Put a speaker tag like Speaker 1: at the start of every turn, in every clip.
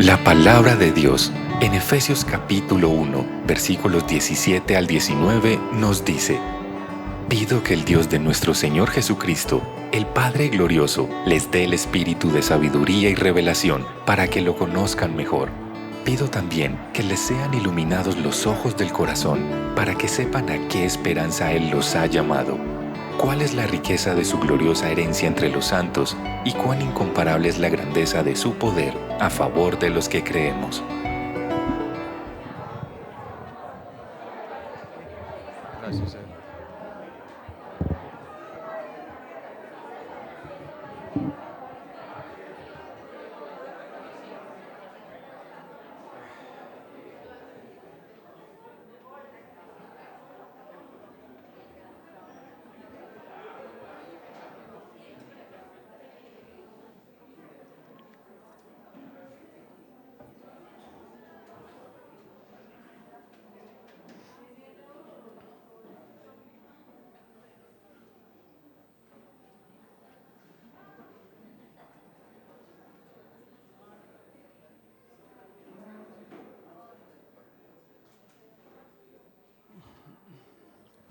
Speaker 1: La palabra de Dios en Efesios capítulo 1, versículos 17 al 19 nos dice: Pido que el Dios de nuestro Señor Jesucristo, el Padre glorioso, les dé el espíritu de sabiduría y revelación para que lo conozcan mejor. Pido también que les sean iluminados los ojos del corazón para que sepan a qué esperanza Él los ha llamado, cuál es la riqueza de su gloriosa herencia entre los santos y cuán incomparable es la grandeza de su poder a favor de los que creemos.
Speaker 2: Gracias, Ed.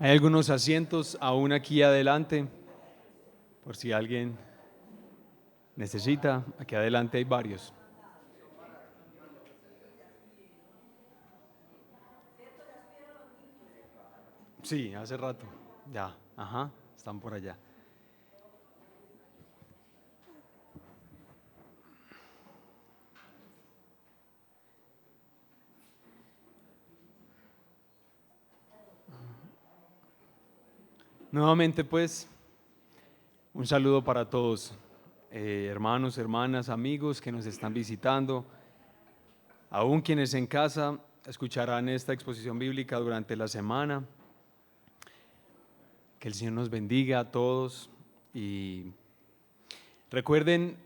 Speaker 2: Hay algunos asientos aún aquí adelante, por si alguien necesita. Aquí adelante hay varios. Sí, hace rato. Ya, están por allá. Nuevamente, pues, un saludo para todos, hermanos, hermanas, amigos que nos están visitando, aún quienes en casa escucharán esta exposición bíblica durante la semana. Que el Señor nos bendiga a todos y recuerden,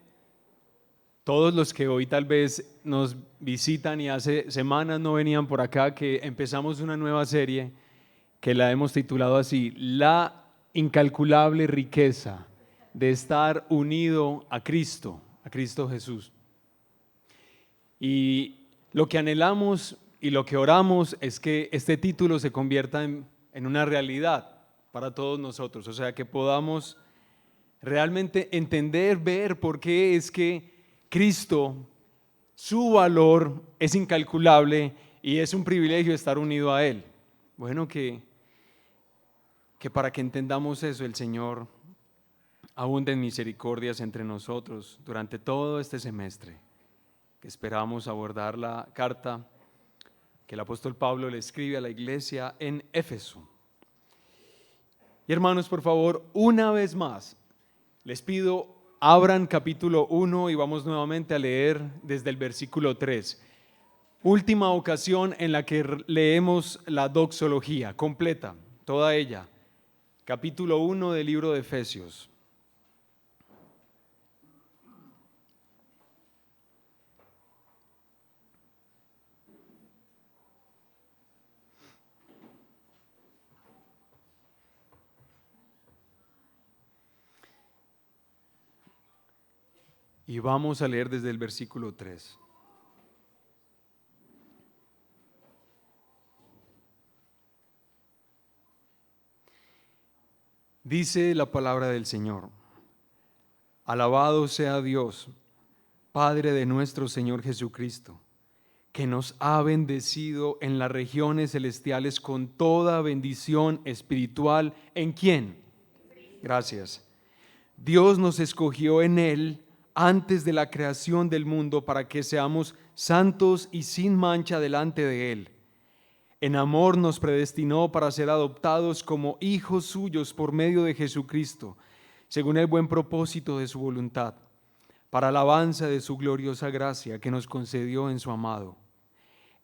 Speaker 2: todos los que hoy tal vez nos visitan y hace semanas no venían por acá, que empezamos una nueva serie que la hemos titulado así: La incalculable riqueza de estar unido a Cristo Jesús. Y lo que anhelamos y lo que oramos es que este título se convierta en una realidad para todos nosotros, o sea, que podamos realmente entender, ver por qué es que Cristo, su valor es incalculable y es un privilegio estar unido a Él. Bueno, que para que entendamos eso, el Señor abunde en misericordias entre nosotros durante todo este semestre, que esperamos abordar la carta que el apóstol Pablo le escribe a la iglesia en Éfeso. Y hermanos, por favor, una vez más, les pido, abran capítulo 1 y vamos nuevamente a leer desde el versículo 3. Última ocasión en la que leemos la doxología completa, toda ella. Capítulo 1 del libro de Efesios. Y vamos a leer desde el versículo 3. Dice la palabra del Señor: Alabado sea Dios, Padre de nuestro Señor Jesucristo, que nos ha bendecido en las regiones celestiales con toda bendición espiritual. ¿En quién? Gracias. Dios nos escogió en Él antes de la creación del mundo para que seamos santos y sin mancha delante de Él. En amor nos predestinó para ser adoptados como hijos suyos por medio de Jesucristo, según el buen propósito de su voluntad, para alabanza de su gloriosa gracia que nos concedió en su amado.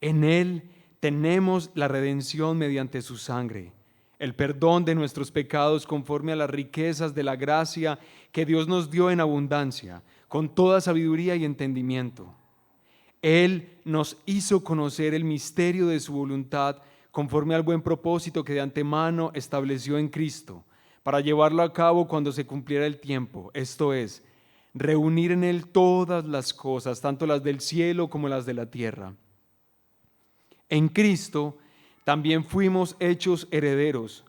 Speaker 2: En Él tenemos la redención mediante su sangre, el perdón de nuestros pecados conforme a las riquezas de la gracia que Dios nos dio en abundancia, con toda sabiduría y entendimiento. Él nos hizo conocer el misterio de su voluntad conforme al buen propósito que de antemano estableció en Cristo, para llevarlo a cabo cuando se cumpliera el tiempo, esto es, reunir en Él todas las cosas, tanto las del cielo como las de la tierra. En Cristo también fuimos hechos herederos,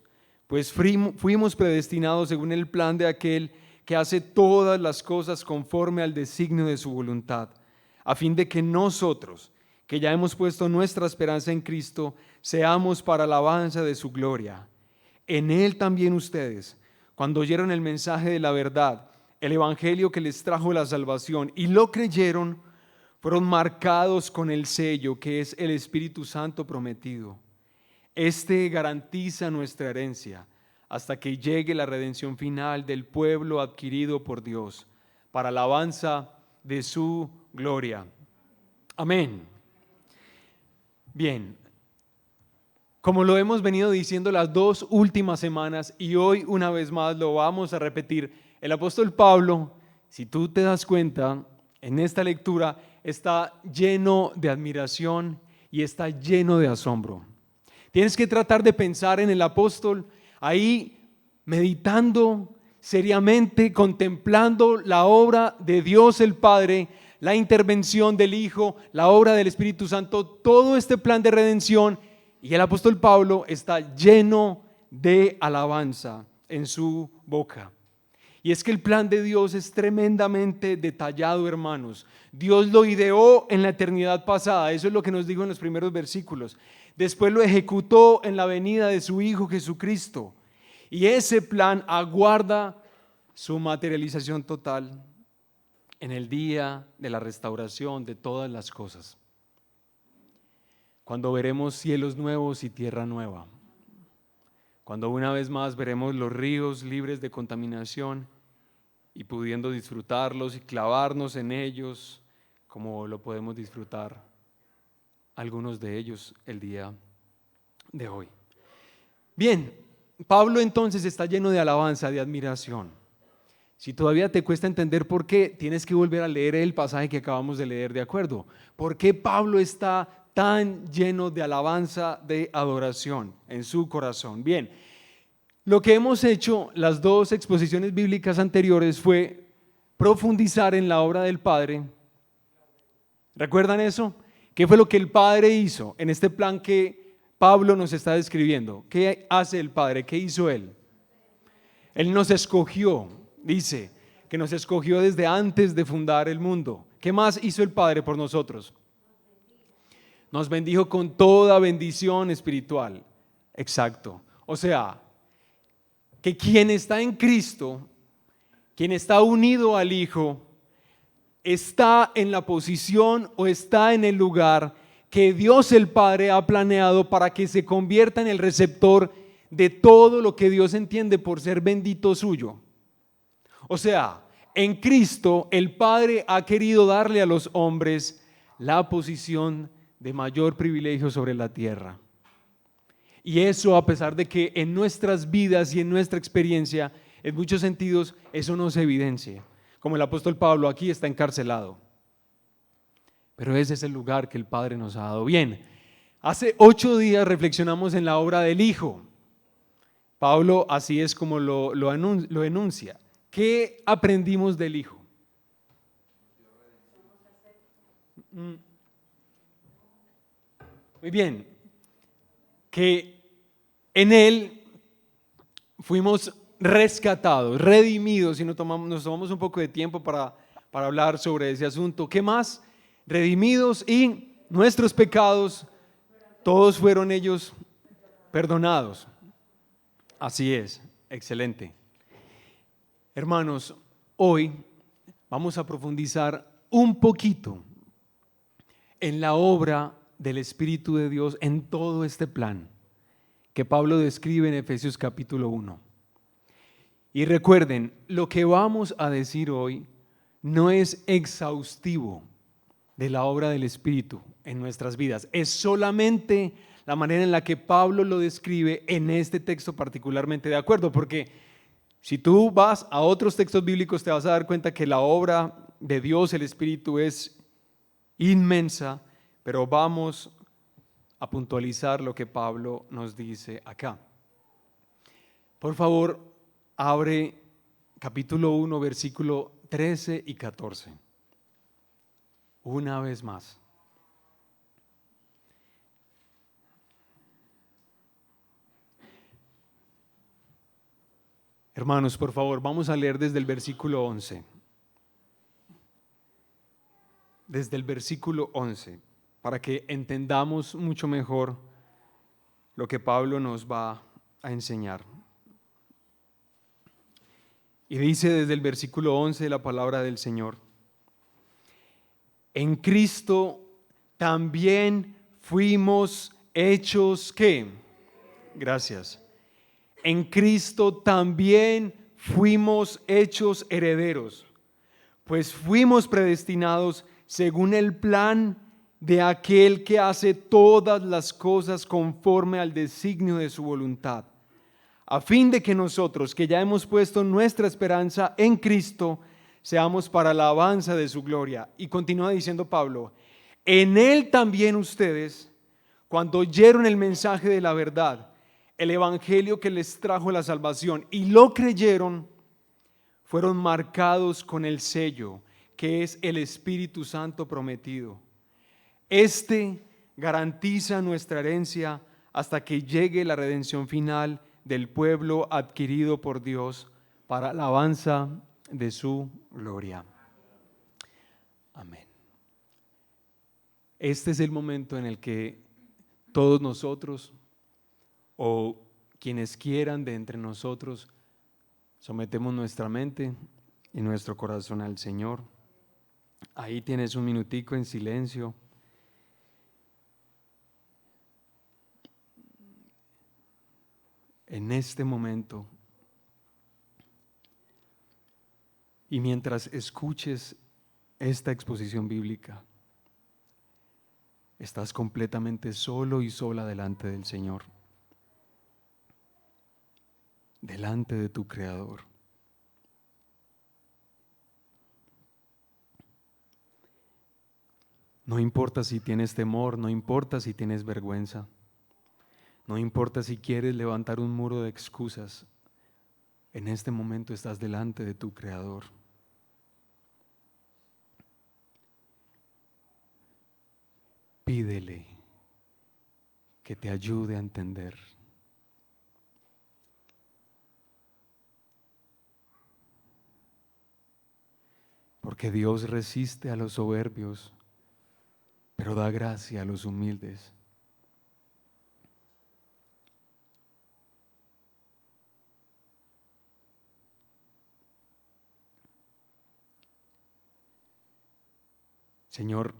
Speaker 2: pues fuimos predestinados según el plan de aquel que hace todas las cosas conforme al designio de su voluntad, a fin de que nosotros, que ya hemos puesto nuestra esperanza en Cristo, seamos para alabanza de su gloria. En Él también ustedes, cuando oyeron el mensaje de la verdad, el evangelio que les trajo la salvación, y lo creyeron, fueron marcados con el sello que es el Espíritu Santo prometido. Este garantiza nuestra herencia hasta que llegue la redención final del pueblo adquirido por Dios, para alabanza de su gloria. Amén. Bien, como lo hemos venido diciendo las 2 últimas semanas y hoy una vez más lo vamos a repetir, el apóstol Pablo, si tú te das cuenta, en esta lectura está lleno de admiración y está lleno de asombro. Tienes que tratar de pensar en el apóstol ahí meditando seriamente, contemplando la obra de Dios el Padre, la intervención del Hijo, la obra del Espíritu Santo, todo este plan de redención, y el apóstol Pablo está lleno de alabanza en su boca. Y es que el plan de Dios es tremendamente detallado, hermanos. Dios lo ideó en la eternidad pasada, eso es lo que nos dijo en los primeros versículos. Después lo ejecutó en la venida de su Hijo Jesucristo. Y ese plan aguarda su materialización total en el día de la restauración de todas las cosas. Cuando veremos cielos nuevos y tierra nueva. Cuando una vez más veremos los ríos libres de contaminación y pudiendo disfrutarlos y clavarnos en ellos como lo podemos disfrutar algunos de ellos el día de hoy. Bien, Pablo entonces está lleno de alabanza, de admiración. Si todavía te cuesta entender por qué, tienes que volver a leer el pasaje que acabamos de leer, ¿de acuerdo? ¿Por qué Pablo está tan lleno de alabanza, de adoración en su corazón? Bien, lo que hemos hecho las 2 exposiciones bíblicas anteriores fue profundizar en la obra del Padre. ¿Recuerdan eso? ¿Qué fue lo que el Padre hizo en este plan que Pablo nos está describiendo? ¿Qué hace el Padre? ¿Qué hizo Él? Él nos escogió, dice, que nos escogió desde antes de fundar el mundo. ¿Qué más hizo el Padre por nosotros? Nos bendijo con toda bendición espiritual. Exacto. O sea, que quien está en Cristo, quien está unido al Hijo, está en la posición o está en el lugar que Dios el Padre ha planeado para que se convierta en el receptor de todo lo que Dios entiende por ser bendito suyo. O sea, en Cristo el Padre ha querido darle a los hombres la posición de mayor privilegio sobre la tierra. Y eso a pesar de que en nuestras vidas y en nuestra experiencia, en muchos sentidos, eso no se evidencia. Como el apóstol Pablo aquí está encarcelado. Pero ese es el lugar que el Padre nos ha dado. Bien, hace 8 días reflexionamos en la obra del Hijo. Pablo así es como lo enuncia. ¿Qué aprendimos del Hijo? Muy bien, que en Él fuimos rescatados, redimidos, y nos tomamos un poco de tiempo para hablar sobre ese asunto. ¿Qué más? Redimidos y nuestros pecados, todos fueron ellos perdonados. Así es, excelente. Hermanos, hoy vamos a profundizar un poquito en la obra del Espíritu de Dios en todo este plan que Pablo describe en Efesios capítulo 1. Y recuerden, lo que vamos a decir hoy no es exhaustivo de la obra del Espíritu en nuestras vidas. Es solamente la manera en la que Pablo lo describe en este texto particularmente, ¿de acuerdo? Porque si tú vas a otros textos bíblicos te vas a dar cuenta que la obra de Dios, el Espíritu, es inmensa, pero vamos a puntualizar lo que Pablo nos dice acá. Por favor, abre capítulo 1, versículo 13 y 14. Una vez más. Hermanos, por favor, vamos a leer desde el versículo 11. Desde el versículo 11, para que entendamos mucho mejor lo que Pablo nos va a enseñar. Y dice desde el versículo 11 la palabra del Señor: en Cristo también fuimos hechos, ¿qué? Gracias. En Cristo también fuimos hechos herederos, pues fuimos predestinados según el plan de aquel que hace todas las cosas conforme al designio de su voluntad, a fin de que nosotros, que ya hemos puesto nuestra esperanza en Cristo, seamos para la alabanza de su gloria. Y continúa diciendo Pablo: en Él también ustedes, cuando oyeron el mensaje de la verdad, el evangelio que les trajo la salvación, y lo creyeron, fueron marcados con el sello, que es el Espíritu Santo prometido. Este garantiza nuestra herencia hasta que llegue la redención final del pueblo adquirido por Dios para la alabanza de su gloria. Amén. Este es el momento en el que todos nosotros, o quienes quieran de entre nosotros, sometemos nuestra mente y nuestro corazón al Señor. Ahí tienes un minutico en silencio. En este momento, y mientras escuches esta exposición bíblica, estás completamente solo y sola delante del Señor, delante de tu Creador. No importa si tienes temor, no importa si tienes vergüenza, no importa si quieres levantar un muro de excusas, en este momento estás delante de tu Creador. Pídele que te ayude a entender. Porque Dios resiste a los soberbios, pero da gracia a los humildes. Señor,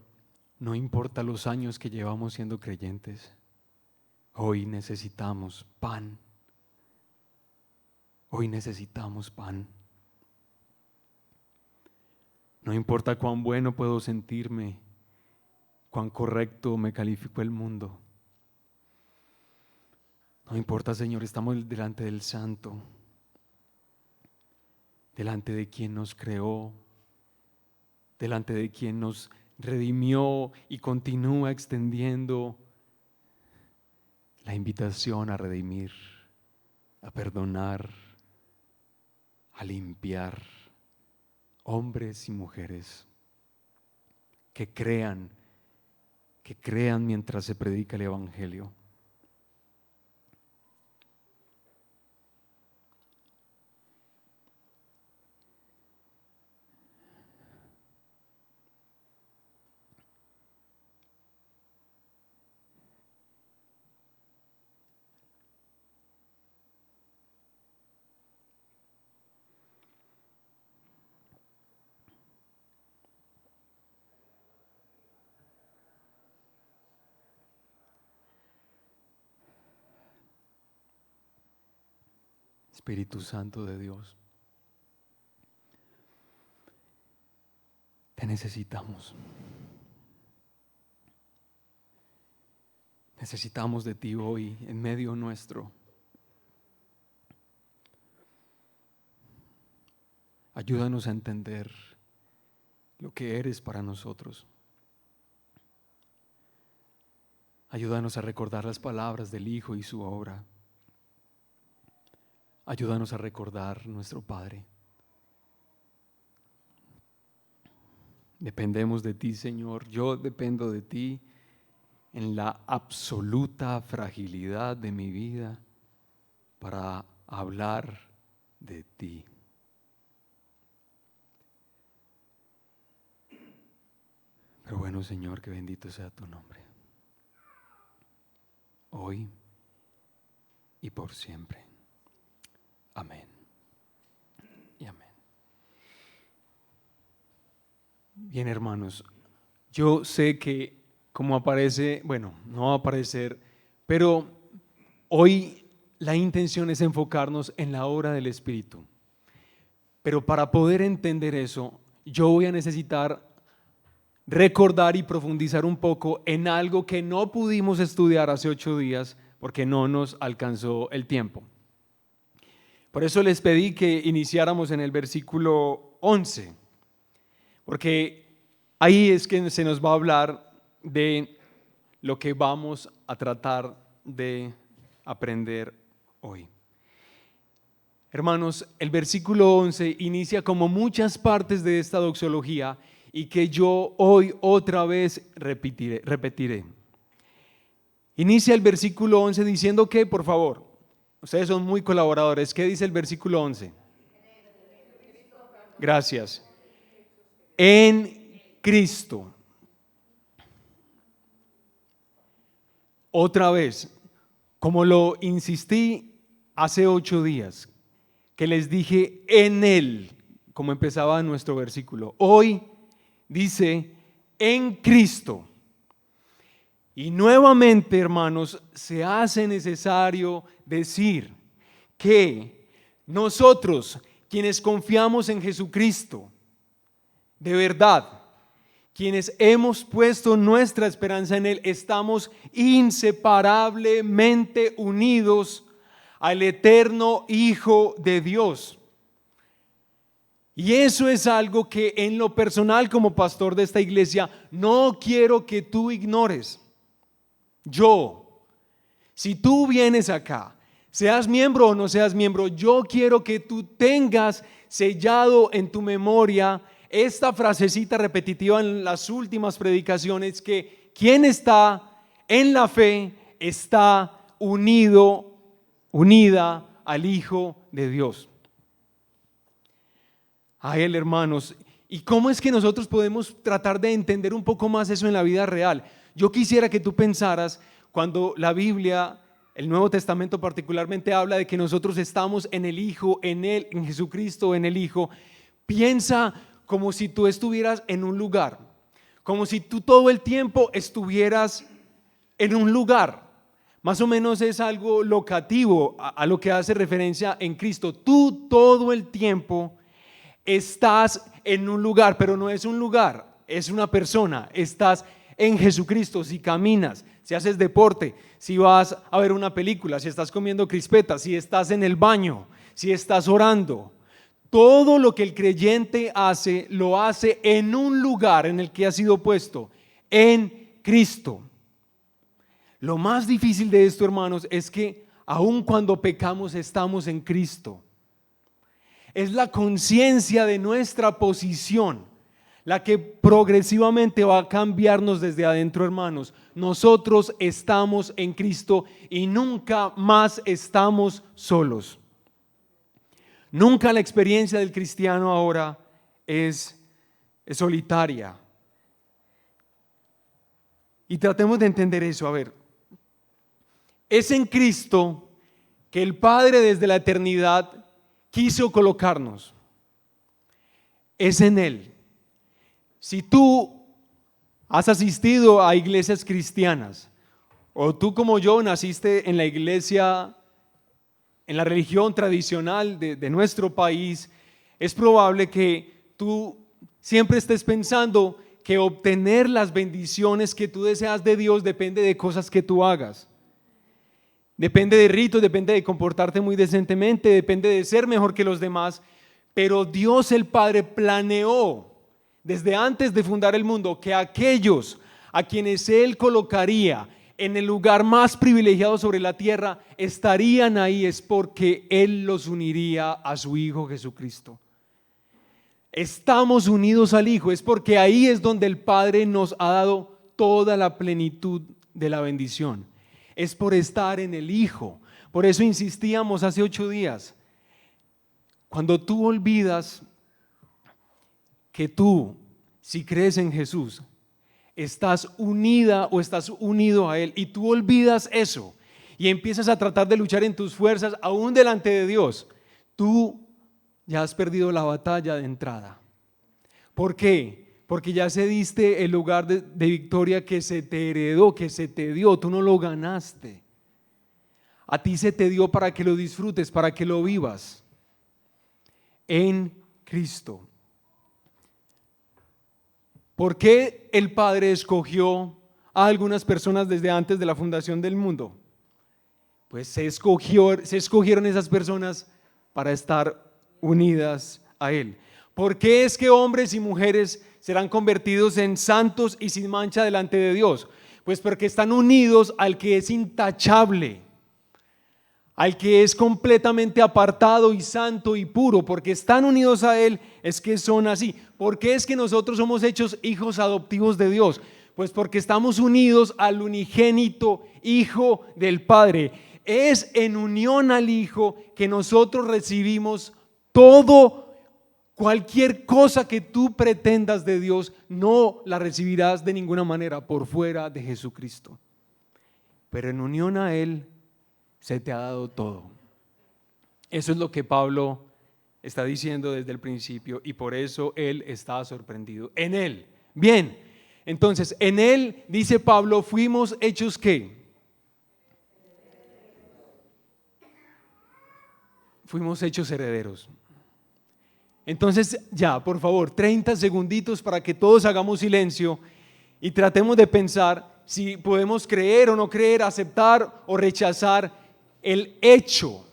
Speaker 2: no importa los años que llevamos siendo creyentes, hoy necesitamos pan. Hoy necesitamos pan. No importa cuán bueno puedo sentirme, cuán correcto me calificó el mundo. No importa, Señor, estamos delante del Santo, delante de quien nos creó, delante de quien nos redimió y continúa extendiendo la invitación a redimir, a perdonar, a limpiar, hombres y mujeres que crean mientras se predica el Evangelio. Espíritu Santo de Dios, te necesitamos. Necesitamos de ti hoy en medio nuestro. Ayúdanos a entender lo que eres para nosotros. Ayúdanos a recordar las palabras del Hijo y su obra. Ayúdanos a recordar nuestro Padre. Dependemos de ti, Señor. Yo dependo de ti en la absoluta fragilidad de mi vida para hablar de ti. Pero bueno, Señor, que bendito sea tu nombre, hoy y por siempre. Amén y amén. Bien, hermanos, yo sé que como aparece, bueno, no va a aparecer, pero hoy la intención es enfocarnos en la obra del Espíritu. Pero para poder entender eso, yo voy a necesitar recordar y profundizar un poco en algo que no pudimos estudiar hace 8 días porque no nos alcanzó el tiempo. Por eso les pedí que iniciáramos en el versículo 11, porque ahí es que se nos va a hablar de lo que vamos a tratar de aprender hoy. Hermanos, el versículo 11 inicia como muchas partes de esta doxología y que yo hoy otra vez repetiré. Inicia el versículo 11 diciendo que, por favor, ustedes son muy colaboradores. ¿Qué dice el versículo 11? Gracias. En Cristo. Otra vez, como lo insistí hace 8 días, que les dije en Él, como empezaba nuestro versículo. Hoy dice en Cristo. Y nuevamente, hermanos, se hace necesario decir que nosotros, quienes confiamos en Jesucristo, de verdad, quienes hemos puesto nuestra esperanza en Él, estamos inseparablemente unidos al eterno Hijo de Dios. Y eso es algo que en lo personal, como pastor de esta iglesia, no quiero que tú ignores. Si tú vienes acá, seas miembro o no seas miembro, yo quiero que tú tengas sellado en tu memoria esta frasecita repetitiva en las últimas predicaciones, que quien está en la fe está unida al Hijo de Dios. A Él, hermanos. ¿Y cómo es que nosotros podemos tratar de entender un poco más eso en la vida real? Yo quisiera que tú pensaras, cuando la Biblia, el Nuevo Testamento particularmente, habla de que nosotros estamos en el Hijo, en Él, en Jesucristo, en el Hijo. Piensa como si tú estuvieras en un lugar, como si tú todo el tiempo estuvieras en un lugar. Más o menos es algo locativo a lo que hace referencia en Cristo. Tú todo el tiempo estás en un lugar, pero no es un lugar, es una persona. Estás en Jesucristo. Si caminas, si haces deporte, si vas a ver una película, si estás comiendo crispetas, si estás en el baño, si estás orando, todo lo que el creyente hace, lo hace en un lugar en el que ha sido puesto, en Cristo. Lo más difícil de esto, hermanos, es que aun cuando pecamos estamos en Cristo. Es la conciencia de nuestra posición la que progresivamente va a cambiarnos desde adentro, hermanos. Nosotros estamos en Cristo y nunca más estamos solos. Nunca la experiencia del cristiano ahora es solitaria. Y tratemos de entender eso. A ver, es en Cristo que el Padre desde la eternidad quiso colocarnos. Es en Él. Si tú has asistido a iglesias cristianas, o tú como yo naciste en la iglesia, en la religión tradicional de nuestro país, es probable que tú siempre estés pensando que obtener las bendiciones que tú deseas de Dios depende de cosas que tú hagas. Depende de ritos, depende de comportarte muy decentemente, depende de ser mejor que los demás. Pero Dios el Padre planeó desde antes de fundar el mundo que aquellos a quienes Él colocaría en el lugar más privilegiado sobre la tierra estarían ahí, es porque Él los uniría a su Hijo Jesucristo. estamos unidos al Hijo, es porque ahí es donde el Padre nos ha dado toda la plenitud de la bendición. Es por estar en el Hijo. Por eso insistíamos hace 8 días. Cuando tú olvidas que tú, si crees en Jesús, estás unida o estás unido a Él, y tú olvidas eso y empiezas a tratar de luchar en tus fuerzas, aún delante de Dios, tú ya has perdido la batalla de entrada. ¿Por qué? Porque ya cediste el lugar de victoria que se te heredó, que se te dio. Tú no lo ganaste. A ti se te dio para que lo disfrutes, para que lo vivas en Cristo. ¿Por qué el Padre escogió a algunas personas desde antes de la fundación del mundo? Pues se escogieron esas personas para estar unidas a Él. ¿Por qué es que hombres y mujeres serán convertidos en santos y sin mancha delante de Dios? Pues porque están unidos al que es intachable, al que es completamente apartado y santo y puro. Porque están unidos a Él, es que son así. ¿Por qué es que nosotros somos hechos hijos adoptivos de Dios? Pues porque estamos unidos al unigénito Hijo del Padre. Es en unión al Hijo que nosotros recibimos todo. Cualquier cosa que tú pretendas de Dios, no la recibirás de ninguna manera por fuera de Jesucristo. Pero en unión a Él se te ha dado todo. Eso es lo que Pablo está diciendo desde el principio, y por eso él está sorprendido. En Él. Bien, entonces en Él, dice Pablo, fuimos hechos ¿qué? Fuimos hechos herederos. Entonces ya, por favor, 30 segunditos para que todos hagamos silencio y tratemos de pensar si podemos creer o no creer, aceptar o rechazar el hecho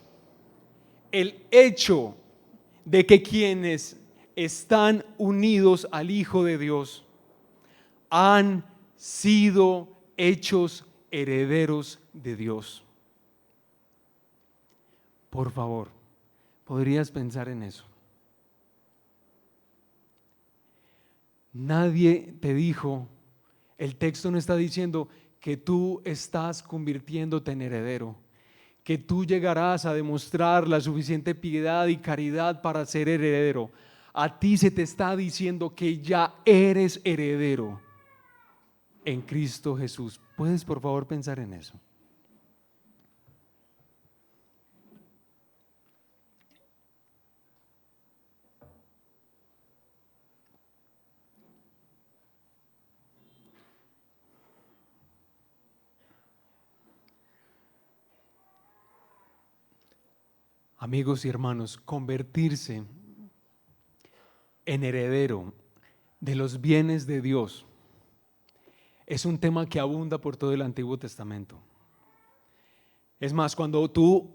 Speaker 2: de que quienes están unidos al Hijo de Dios han sido hechos herederos de Dios. Por favor, ¿podrías pensar en eso? Nadie te dijo, el texto no está diciendo que tú estás convirtiéndote en heredero, que tú llegarás a demostrar la suficiente piedad y caridad para ser heredero. A ti se te está diciendo que ya eres heredero en Cristo Jesús. ¿Puedes por favor pensar en eso? Amigos y hermanos, convertirse en heredero de los bienes de Dios es un tema que abunda por todo el Antiguo Testamento. Es más, cuando tú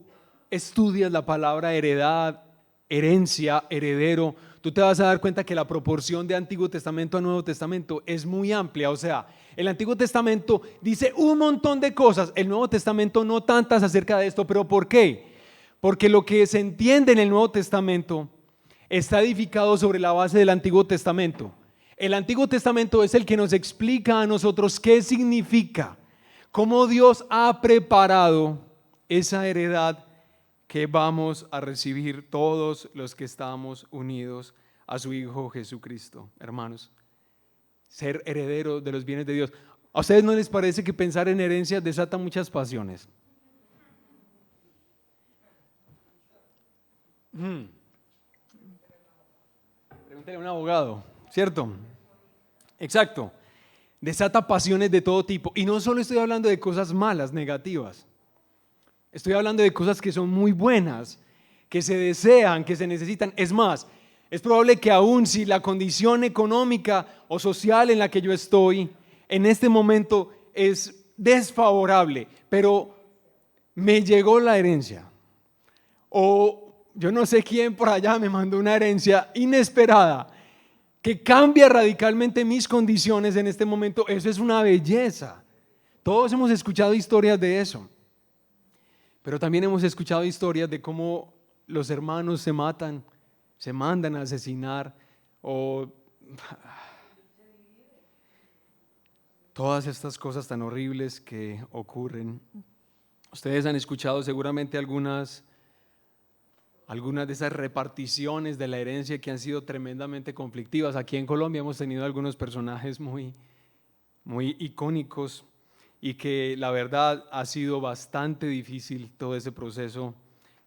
Speaker 2: estudias la palabra heredad, herencia, heredero, tú te vas a dar cuenta que la proporción de Antiguo Testamento a Nuevo Testamento es muy amplia. O sea, el Antiguo Testamento dice un montón de cosas, el Nuevo Testamento no tantas acerca de esto. ¿Pero por qué? Porque lo que se entiende en el Nuevo Testamento está edificado sobre la base del Antiguo Testamento. El Antiguo Testamento es el que nos explica a nosotros qué significa, cómo Dios ha preparado esa heredad que vamos a recibir todos los que estamos unidos a su Hijo Jesucristo. Hermanos, ser heredero de los bienes de Dios. ¿A ustedes no les parece que pensar en herencia desata muchas pasiones? Pregúntale a un abogado, ¿cierto? Exacto. Desata pasiones de todo tipo. Y no solo estoy hablando de cosas malas, negativas. Estoy hablando de cosas que son muy buenas, que se desean, que se necesitan. Es más, es probable que aún si la condición económica o social en la que yo estoy en este momento es desfavorable, pero me llegó la herencia, o yo no sé quién por allá me mandó una herencia inesperada que cambia radicalmente mis condiciones en este momento. Eso es una belleza. Todos hemos escuchado historias de eso, pero también hemos escuchado historias de cómo los hermanos se matan, se mandan a asesinar, o todas estas cosas tan horribles que ocurren. Ustedes han escuchado seguramente algunas de esas reparticiones de la herencia que han sido tremendamente conflictivas. Aquí en Colombia hemos tenido algunos personajes muy icónicos y que la verdad ha sido bastante difícil todo ese proceso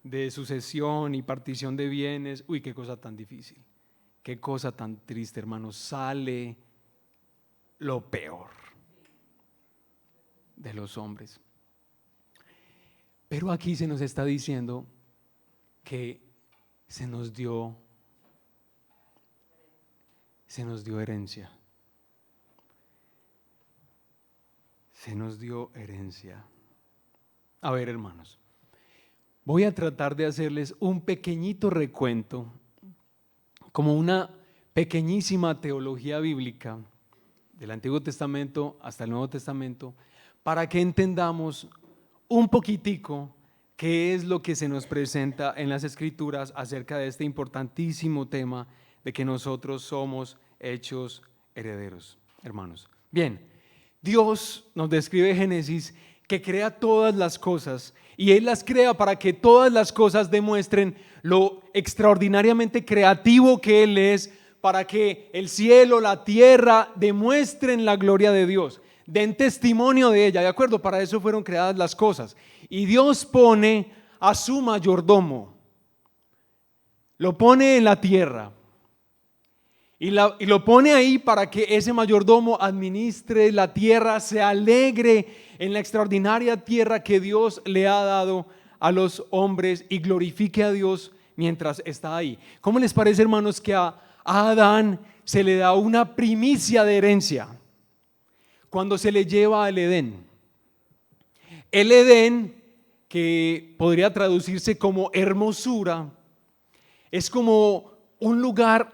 Speaker 2: de sucesión y partición de bienes. Uy, qué cosa tan difícil, qué cosa tan triste, hermanos. Sale lo peor de los hombres. Pero aquí se nos está diciendo que se nos dio herencia. Se nos dio herencia. A ver, hermanos, voy a tratar de hacerles un pequeñito recuento, como una pequeñísima teología bíblica del Antiguo Testamento hasta el Nuevo Testamento, para que entendamos un poquitico qué es lo que se nos presenta en las Escrituras acerca de este importantísimo tema de que nosotros somos hechos herederos, hermanos. Bien, Dios nos describe en Génesis que crea todas las cosas y Él las crea para que todas las cosas demuestren lo extraordinariamente creativo que Él es, para que el cielo, la tierra demuestren la gloria de Dios, den testimonio de ella, ¿de acuerdo? Para eso fueron creadas las cosas. Y Dios pone a su mayordomo, lo pone en la tierra y lo pone ahí para que ese mayordomo administre la tierra, se alegre en la extraordinaria tierra que Dios le ha dado a los hombres y glorifique a Dios mientras está ahí. ¿Cómo les parece, hermanos, que a Adán se le da una primicia de herencia cuando se le lleva al Edén? El Edén, que podría traducirse como hermosura, es como un lugar,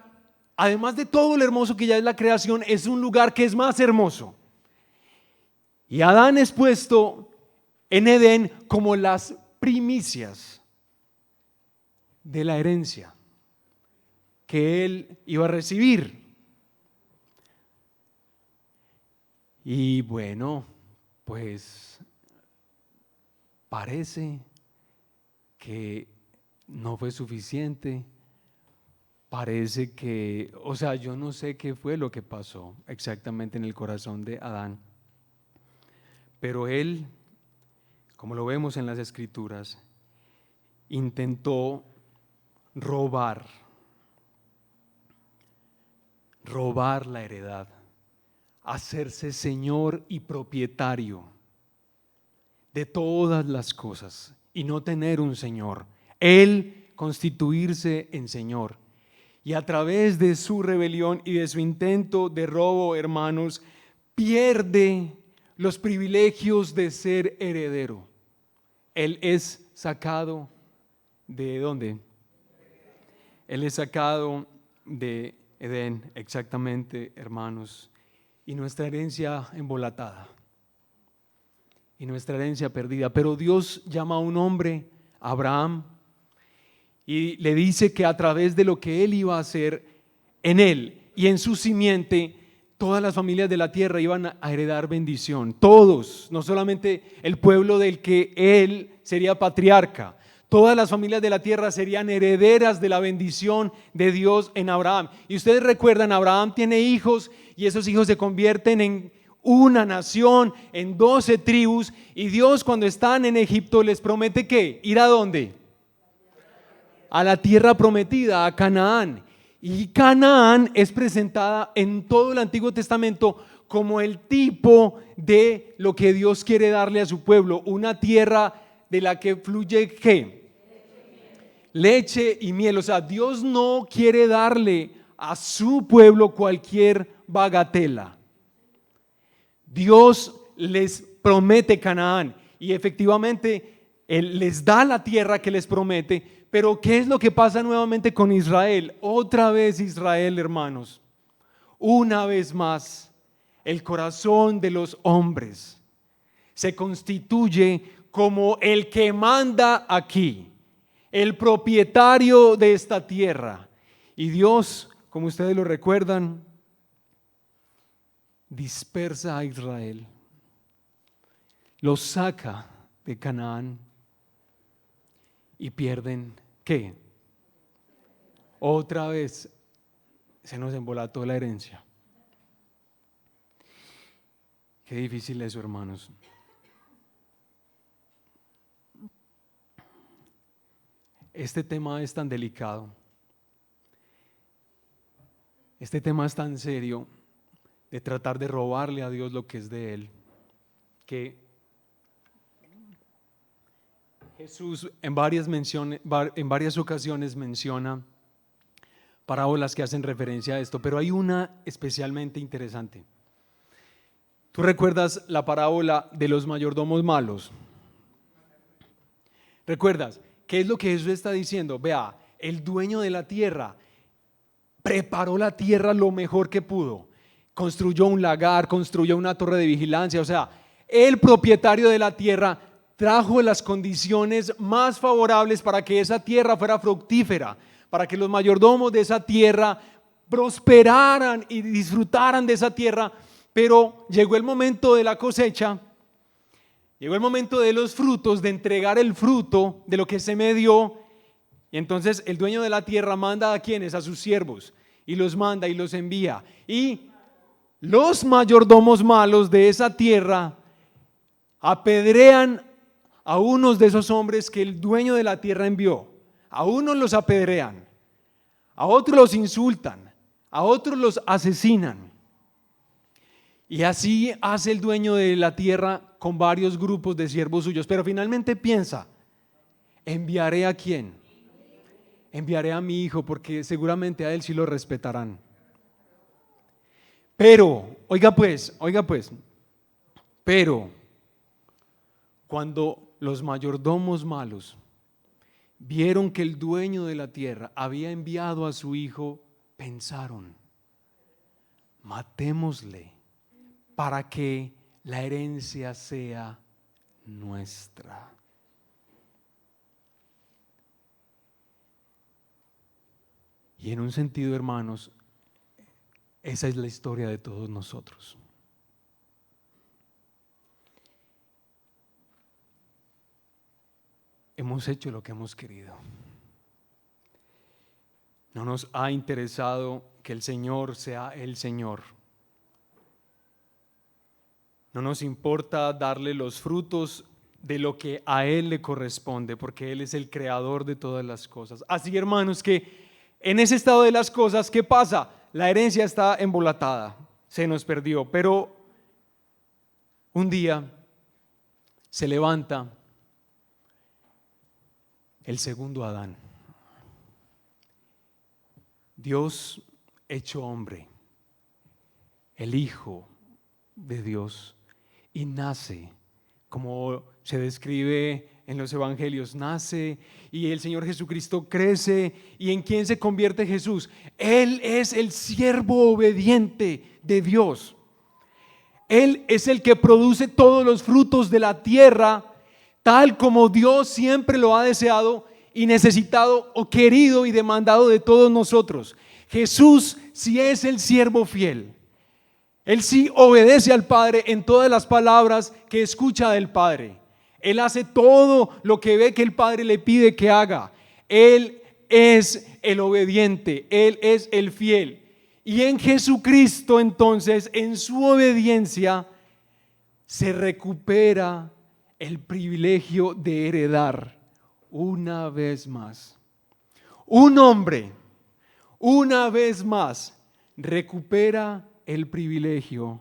Speaker 2: además de todo lo hermoso que ya es la creación, es un lugar que es más hermoso. Y Adán es puesto en Edén como las primicias de la herencia que él iba a recibir. Y bueno, pues parece que no fue suficiente. Parece que, yo no sé qué fue lo que pasó exactamente en el corazón de Adán. Pero él, como lo vemos en las Escrituras, intentó robar la heredad, hacerse señor y propietario de todas las cosas y no tener un señor, él constituirse en señor. Y a través de su rebelión y de su intento de robo, hermanos, pierde los privilegios de ser heredero. Él es sacado ¿de dónde? Él es sacado de Edén, exactamente, hermanos, y nuestra herencia embolatada, y nuestra herencia perdida. Pero Dios llama a un hombre, Abraham, y le dice que a través de lo que él iba a hacer en él y en su simiente, todas las familias de la tierra iban a heredar bendición. Todos, no solamente el pueblo del que él sería patriarca. Todas las familias de la tierra serían herederas de la bendición de Dios en Abraham. Y ustedes recuerdan, Abraham tiene hijos y esos hijos se convierten en una nación, en 12 tribus. Y Dios, cuando están en Egipto, les promete ¿qué? ¿Ir a dónde? A la tierra prometida, a Canaán. Y Canaán es presentada en todo el Antiguo Testamento como el tipo de lo que Dios quiere darle a su pueblo, una tierra de la que fluye ¿qué? Leche y miel. O sea, Dios no quiere darle a su pueblo cualquier bagatela. Dios les promete Canaán y efectivamente Él les da la tierra que les promete. Pero ¿qué es lo que pasa nuevamente con Israel? Otra vez Israel, hermanos. Una vez más, el corazón de los hombres se constituye como el que manda aquí, el propietario de esta tierra. Y Dios, como ustedes lo recuerdan, dispersa a Israel, los saca de Canaán y pierden, ¿qué? Otra vez se nos embolató la herencia. Qué difícil eso, hermanos. Este tema es tan delicado. Este tema es tan serio de tratar de robarle a Dios lo que es de Él, que Jesús en varias ocasiones menciona parábolas que hacen referencia a esto, pero hay una especialmente interesante. ¿Tú recuerdas la parábola de los mayordomos malos? ¿Recuerdas? ¿Qué es lo que Jesús está diciendo? Vea, el dueño de la tierra preparó la tierra lo mejor que pudo. Construyó un lagar, construyó una torre de vigilancia. O sea, el propietario de la tierra trajo las condiciones más favorables para que esa tierra fuera fructífera, para que los mayordomos de esa tierra prosperaran y disfrutaran de esa tierra. Pero llegó el momento de la cosecha, llegó el momento de los frutos, de entregar el fruto de lo que se me dio. Y entonces el dueño de la tierra manda a quienes, a sus siervos, y los manda y los envía. Y los mayordomos malos de esa tierra apedrean a unos de esos hombres que el dueño de la tierra envió. A unos los apedrean, a otros los insultan, a otros los asesinan. Y así hace el dueño de la tierra con varios grupos de siervos suyos. Pero finalmente piensa, ¿enviaré a quién? Enviaré a mi hijo, porque seguramente a él sí lo respetarán. Pero, oiga pues, pero cuando los mayordomos malos vieron que el dueño de la tierra había enviado a su hijo, pensaron, matémosle para que la herencia sea nuestra. Y en un sentido, hermanos, esa es la historia de todos nosotros. Hemos hecho lo que hemos querido. No nos ha interesado que el Señor sea el Señor. No nos importa darle los frutos de lo que a Él le corresponde, porque Él es el creador de todas las cosas. Así, hermanos, que en ese estado de las cosas, ¿qué pasa? La herencia está embolatada, se nos perdió, pero un día se levanta el segundo Adán. Dios hecho hombre, el Hijo de Dios, y nace, como se describe en los evangelios, nace y el Señor Jesucristo crece. ¿Y en quién se convierte Jesús? Él es el siervo obediente de Dios. Él es el que produce todos los frutos de la tierra, tal como Dios siempre lo ha deseado y necesitado o querido y demandado de todos nosotros. Jesús sí es el siervo fiel. Él sí obedece al Padre en todas las palabras que escucha del Padre. Él hace todo lo que ve que el Padre le pide que haga. Él es el obediente, Él es el fiel. Y en Jesucristo, entonces, en su obediencia, se recupera el privilegio de heredar una vez más. Un hombre, una vez más, recupera el privilegio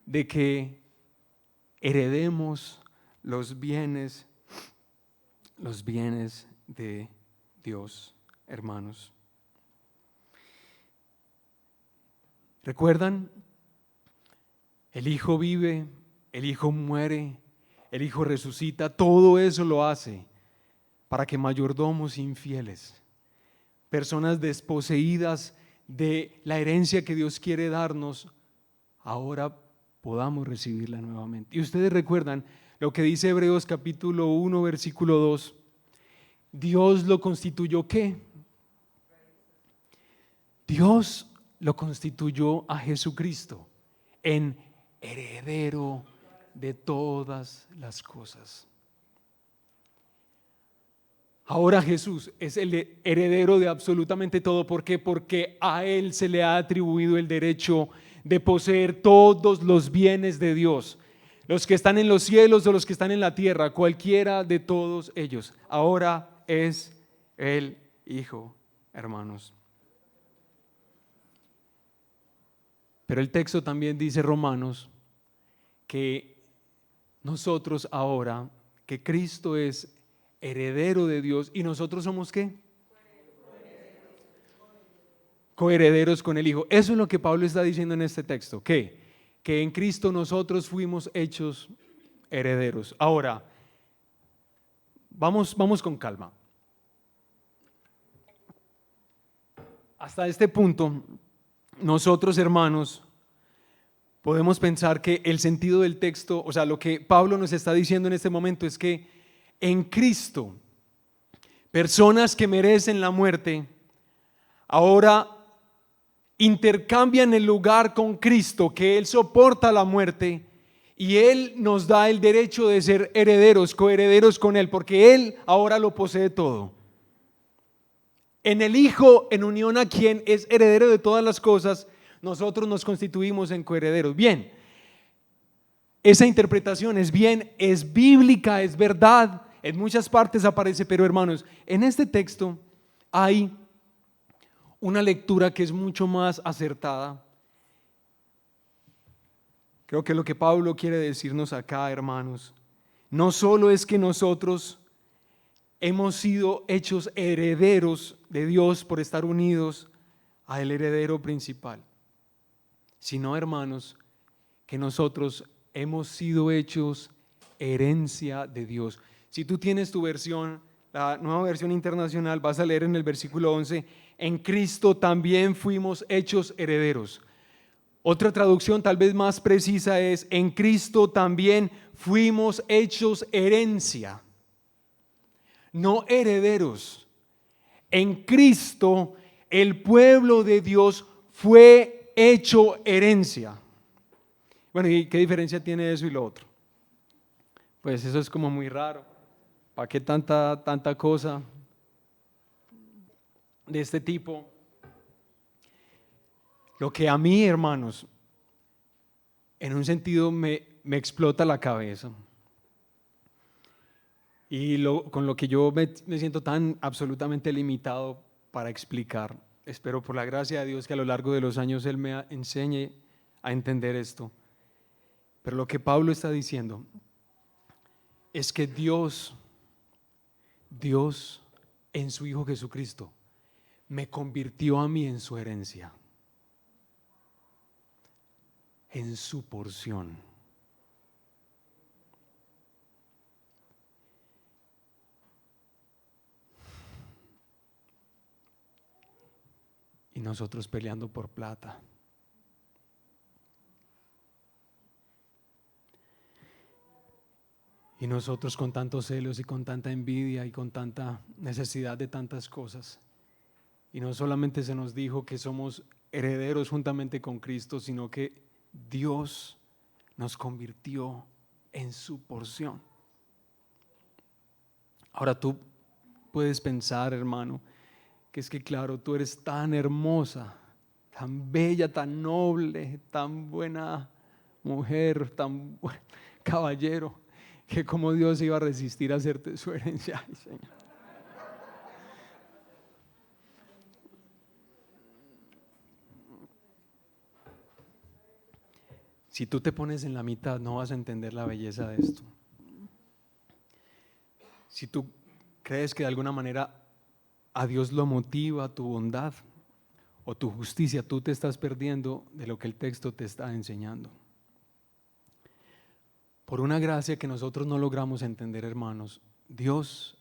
Speaker 2: de que heredemos los bienes de Dios, hermanos. ¿Recuerdan? El Hijo vive, el Hijo muere, el Hijo resucita, todo eso lo hace para que mayordomos infieles, personas desposeídas de la herencia que Dios quiere darnos, ahora podamos recibirla nuevamente. Y ustedes recuerdan lo que dice Hebreos capítulo 1 versículo 2, Dios lo constituyó ¿qué? Dios lo constituyó a Jesucristo en heredero de todas las cosas. Ahora Jesús es el heredero de absolutamente todo. ¿Por qué? Porque a Él se le ha atribuido el derecho de poseer todos los bienes de Dios. Los que están en los cielos o los que están en la tierra, cualquiera de todos ellos. Ahora es el Hijo, hermanos. Pero el texto también dice, Romanos, que nosotros ahora, que Cristo es heredero de Dios, y nosotros somos ¿qué? Coherederos con el Hijo. Eso es lo que Pablo está diciendo en este texto, que en Cristo nosotros fuimos hechos herederos. Ahora, vamos con calma. Hasta este punto, nosotros, hermanos, podemos pensar que el sentido del texto, o sea, lo que Pablo nos está diciendo en este momento es que en Cristo, personas que merecen la muerte, ahora intercambian el lugar con Cristo, que Él soporta la muerte y Él nos da el derecho de ser herederos, coherederos con Él, porque Él ahora lo posee todo. En el Hijo, en unión a quien es heredero de todas las cosas, nosotros nos constituimos en coherederos. Bien, esa interpretación es bien, es bíblica, es verdad, en muchas partes aparece, pero hermanos, en este texto hay una lectura que es mucho más acertada. Creo que lo que Pablo quiere decirnos acá, hermanos, no solo es que nosotros hemos sido hechos herederos de Dios por estar unidos al heredero principal, sino, hermanos, que nosotros hemos sido hechos herencia de Dios. Si tú tienes tu versión, la Nueva Versión Internacional, vas a leer en el versículo 11, en Cristo también fuimos hechos herederos. Otra traducción tal vez más precisa es, en Cristo también fuimos hechos herencia, no herederos. En Cristo el pueblo de Dios fue hecho herencia. Bueno, ¿y qué diferencia tiene eso y lo otro? Pues eso es como muy raro. ¿Para qué tanta cosa de este tipo? Lo que a mí, hermanos, en un sentido me explota la cabeza y con lo que yo me siento tan absolutamente limitado para explicar. Espero por la gracia de Dios que a lo largo de los años Él me enseñe a entender esto. Pero lo que Pablo está diciendo es que Dios en su Hijo Jesucristo me convirtió a mí en su herencia, en su porción. Y nosotros peleando por plata. Y nosotros con tantos celos y con tanta envidia y con tanta necesidad de tantas cosas. Y no solamente se nos dijo que somos herederos juntamente con Cristo, sino que Dios nos convirtió en su porción. Ahora tú puedes pensar, hermano, que es que claro, tú eres tan hermosa, tan bella, tan noble, tan buena mujer, tan buen caballero, que como Dios iba a resistir a hacerte su herencia. Ay, Señor. Si tú te pones en la mitad, no vas a entender la belleza de esto. Si tú crees que de alguna manera a Dios lo motiva tu bondad o tu justicia, tú te estás perdiendo de lo que el texto te está enseñando. Por una gracia que nosotros no logramos entender, hermanos, Dios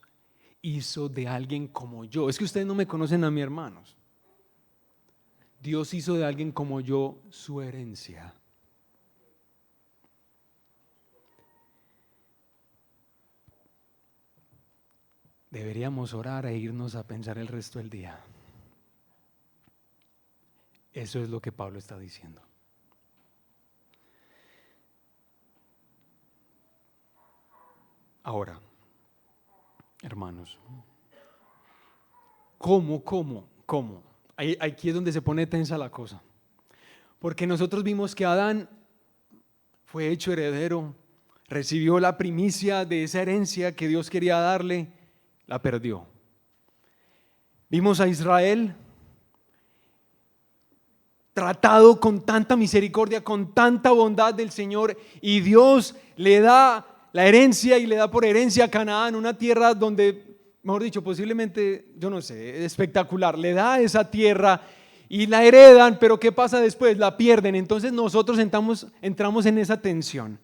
Speaker 2: hizo de alguien como yo. Es que ustedes no me conocen a mí, hermanos. Dios hizo de alguien como yo su herencia. Deberíamos orar e irnos a pensar el resto del día. Eso es lo que Pablo está diciendo. Ahora, hermanos, ¿cómo? Aquí es donde se pone tensa la cosa. Porque nosotros vimos que Adán fue hecho heredero, recibió la primicia de esa herencia que Dios quería darle, la perdió. Vimos a Israel tratado con tanta misericordia, con tanta bondad del Señor, y Dios le da la herencia y le da por herencia a Canaán, una tierra donde, mejor dicho, posiblemente, yo no sé, espectacular, le da esa tierra y la heredan, pero ¿qué pasa después? La pierden. Entonces nosotros entramos en esa tensión.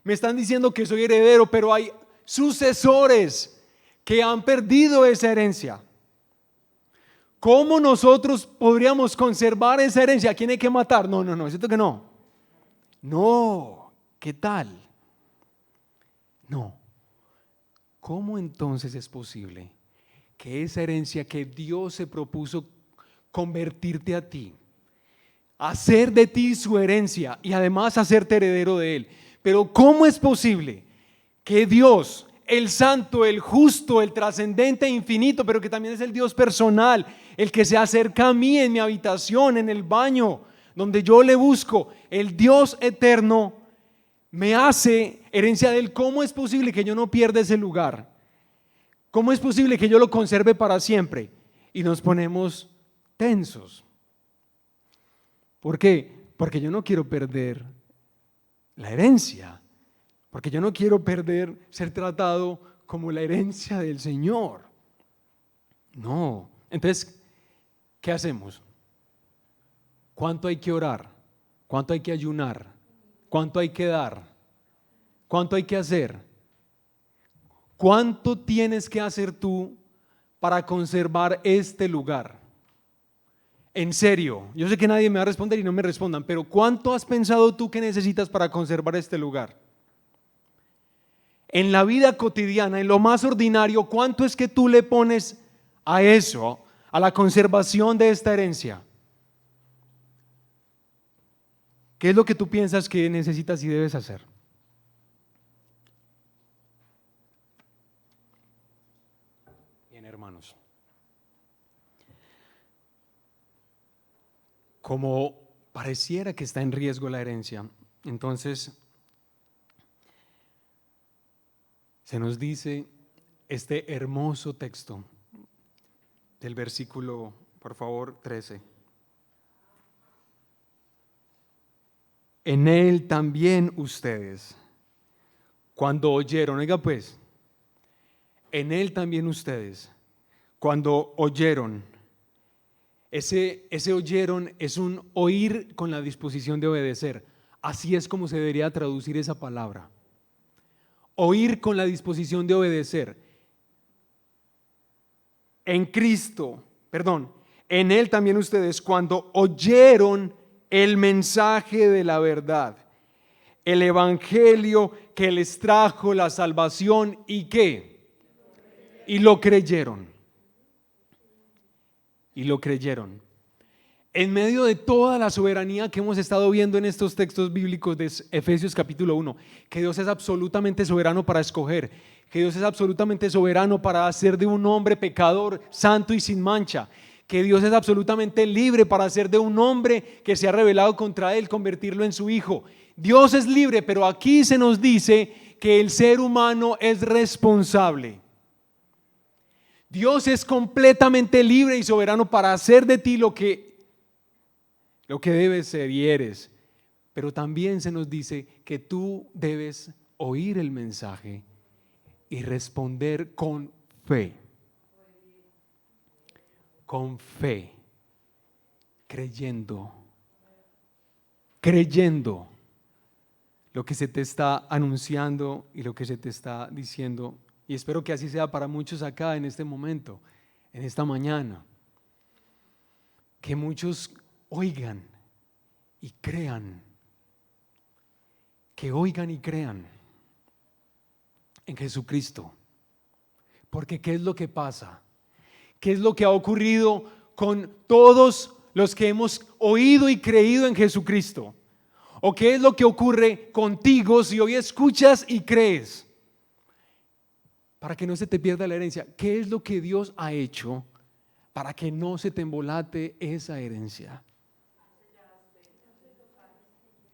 Speaker 2: Me están diciendo que soy heredero, pero hay sucesores que han perdido esa herencia. ¿Cómo nosotros podríamos conservar esa herencia? ¿A quién hay que matar? No, es cierto que no. No, ¿qué tal? No. ¿Cómo entonces es posible que esa herencia que Dios se propuso convertirte a ti, hacer de ti su herencia y además hacerte heredero de Él? Pero ¿cómo es posible que Dios, el santo, el justo, el trascendente e infinito, pero que también es el Dios personal, el que se acerca a mí en mi habitación, en el baño, donde yo le busco, el Dios eterno, me hace herencia de Él? ¿Cómo es posible que yo no pierda ese lugar? ¿Cómo es posible que yo lo conserve para siempre? Y nos ponemos tensos. ¿Por qué? Porque yo no quiero perder la herencia, porque yo no quiero perder ser tratado como la herencia del Señor. No. Entonces, ¿qué hacemos? ¿Cuánto hay que orar? ¿Cuánto hay que ayunar? ¿Cuánto hay que dar? ¿Cuánto hay que hacer? ¿Cuánto tienes que hacer tú para conservar este lugar? En serio, yo sé que nadie me va a responder y no me respondan, pero ¿cuánto has pensado tú que necesitas para conservar este lugar? En la vida cotidiana, en lo más ordinario, ¿cuánto es que tú le pones a eso, a la conservación de esta herencia? ¿Qué es lo que tú piensas que necesitas y debes hacer? Bien, hermanos. Como pareciera que está en riesgo la herencia, entonces se nos dice este hermoso texto del versículo, por favor, 13. En él también ustedes, cuando oyeron, oiga pues, en él también ustedes, cuando oyeron, ese oyeron es un oír con la disposición de obedecer. Así es como se debería traducir esa palabra. Oír con la disposición de obedecer. En él también ustedes, cuando oyeron el mensaje de la verdad, el evangelio que les trajo la salvación, ¿y qué? Y lo creyeron. Y lo creyeron. En medio de toda la soberanía que hemos estado viendo en estos textos bíblicos de Efesios capítulo 1, que Dios es absolutamente soberano para escoger, que Dios es absolutamente soberano para hacer de un hombre pecador santo y sin mancha, que Dios es absolutamente libre para hacer de un hombre que se ha rebelado contra Él, convertirlo en su hijo. Dios es libre, pero aquí se nos dice que el ser humano es responsable. Dios es completamente libre y soberano para hacer de ti lo que debes ser y eres. Pero también se nos dice que tú debes oír el mensaje y responder con fe. Con fe. Creyendo lo que se te está anunciando y lo que se te está diciendo. Y espero que así sea para muchos acá en este momento, en esta mañana. Que muchos oigan y crean. Que oigan y crean en Jesucristo. Porque ¿qué es lo que pasa? ¿Qué es lo que ha ocurrido con todos los que hemos oído y creído en Jesucristo? ¿O qué es lo que ocurre contigo si hoy escuchas y crees? Para que no se te pierda la herencia. ¿Qué es lo que Dios ha hecho para que no se te embolate esa herencia?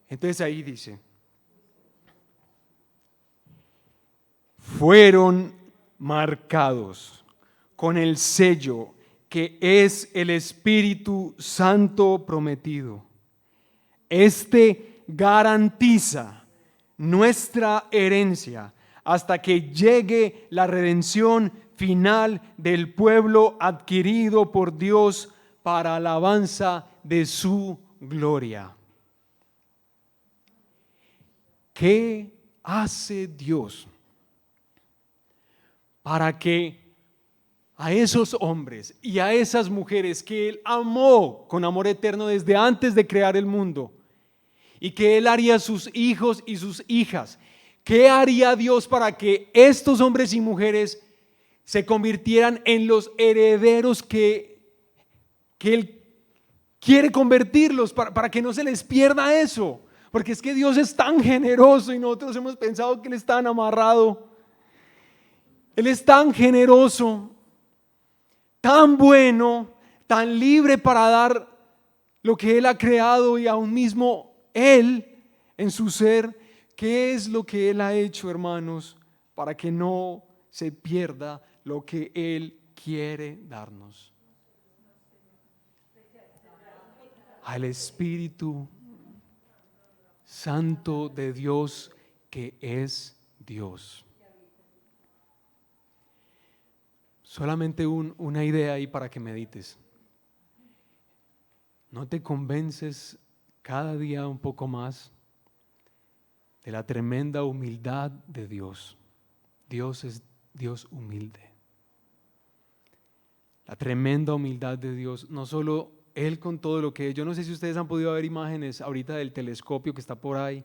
Speaker 2: Entonces ahí dice, fueron marcados con el sello que es el Espíritu Santo prometido. Este garantiza nuestra herencia hasta que llegue la redención final del pueblo adquirido por Dios para alabanza de su gloria. ¿Qué hace Dios para que a esos hombres y a esas mujeres que Él amó con amor eterno desde antes de crear el mundo y que Él haría sus hijos y sus hijas? ¿Qué haría Dios para que estos hombres y mujeres se convirtieran en los herederos que Él quiere convertirlos, para que no se les pierda eso? Porque es que Dios es tan generoso y nosotros hemos pensado que Él es tan amarrado. Él es tan generoso, tan bueno, tan libre para dar lo que Él ha creado y aún mismo Él en su ser. ¿Qué es lo que Él ha hecho, hermanos, para que no se pierda lo que Él quiere darnos? Al Espíritu Santo de Dios, que es Dios. Solamente una idea ahí para que medites. ¿No te convences cada día un poco más de la tremenda humildad de Dios? Dios es Dios humilde. La tremenda humildad de Dios, no solo Él con todo lo que es. Yo no sé si ustedes han podido ver imágenes ahorita del telescopio que está por ahí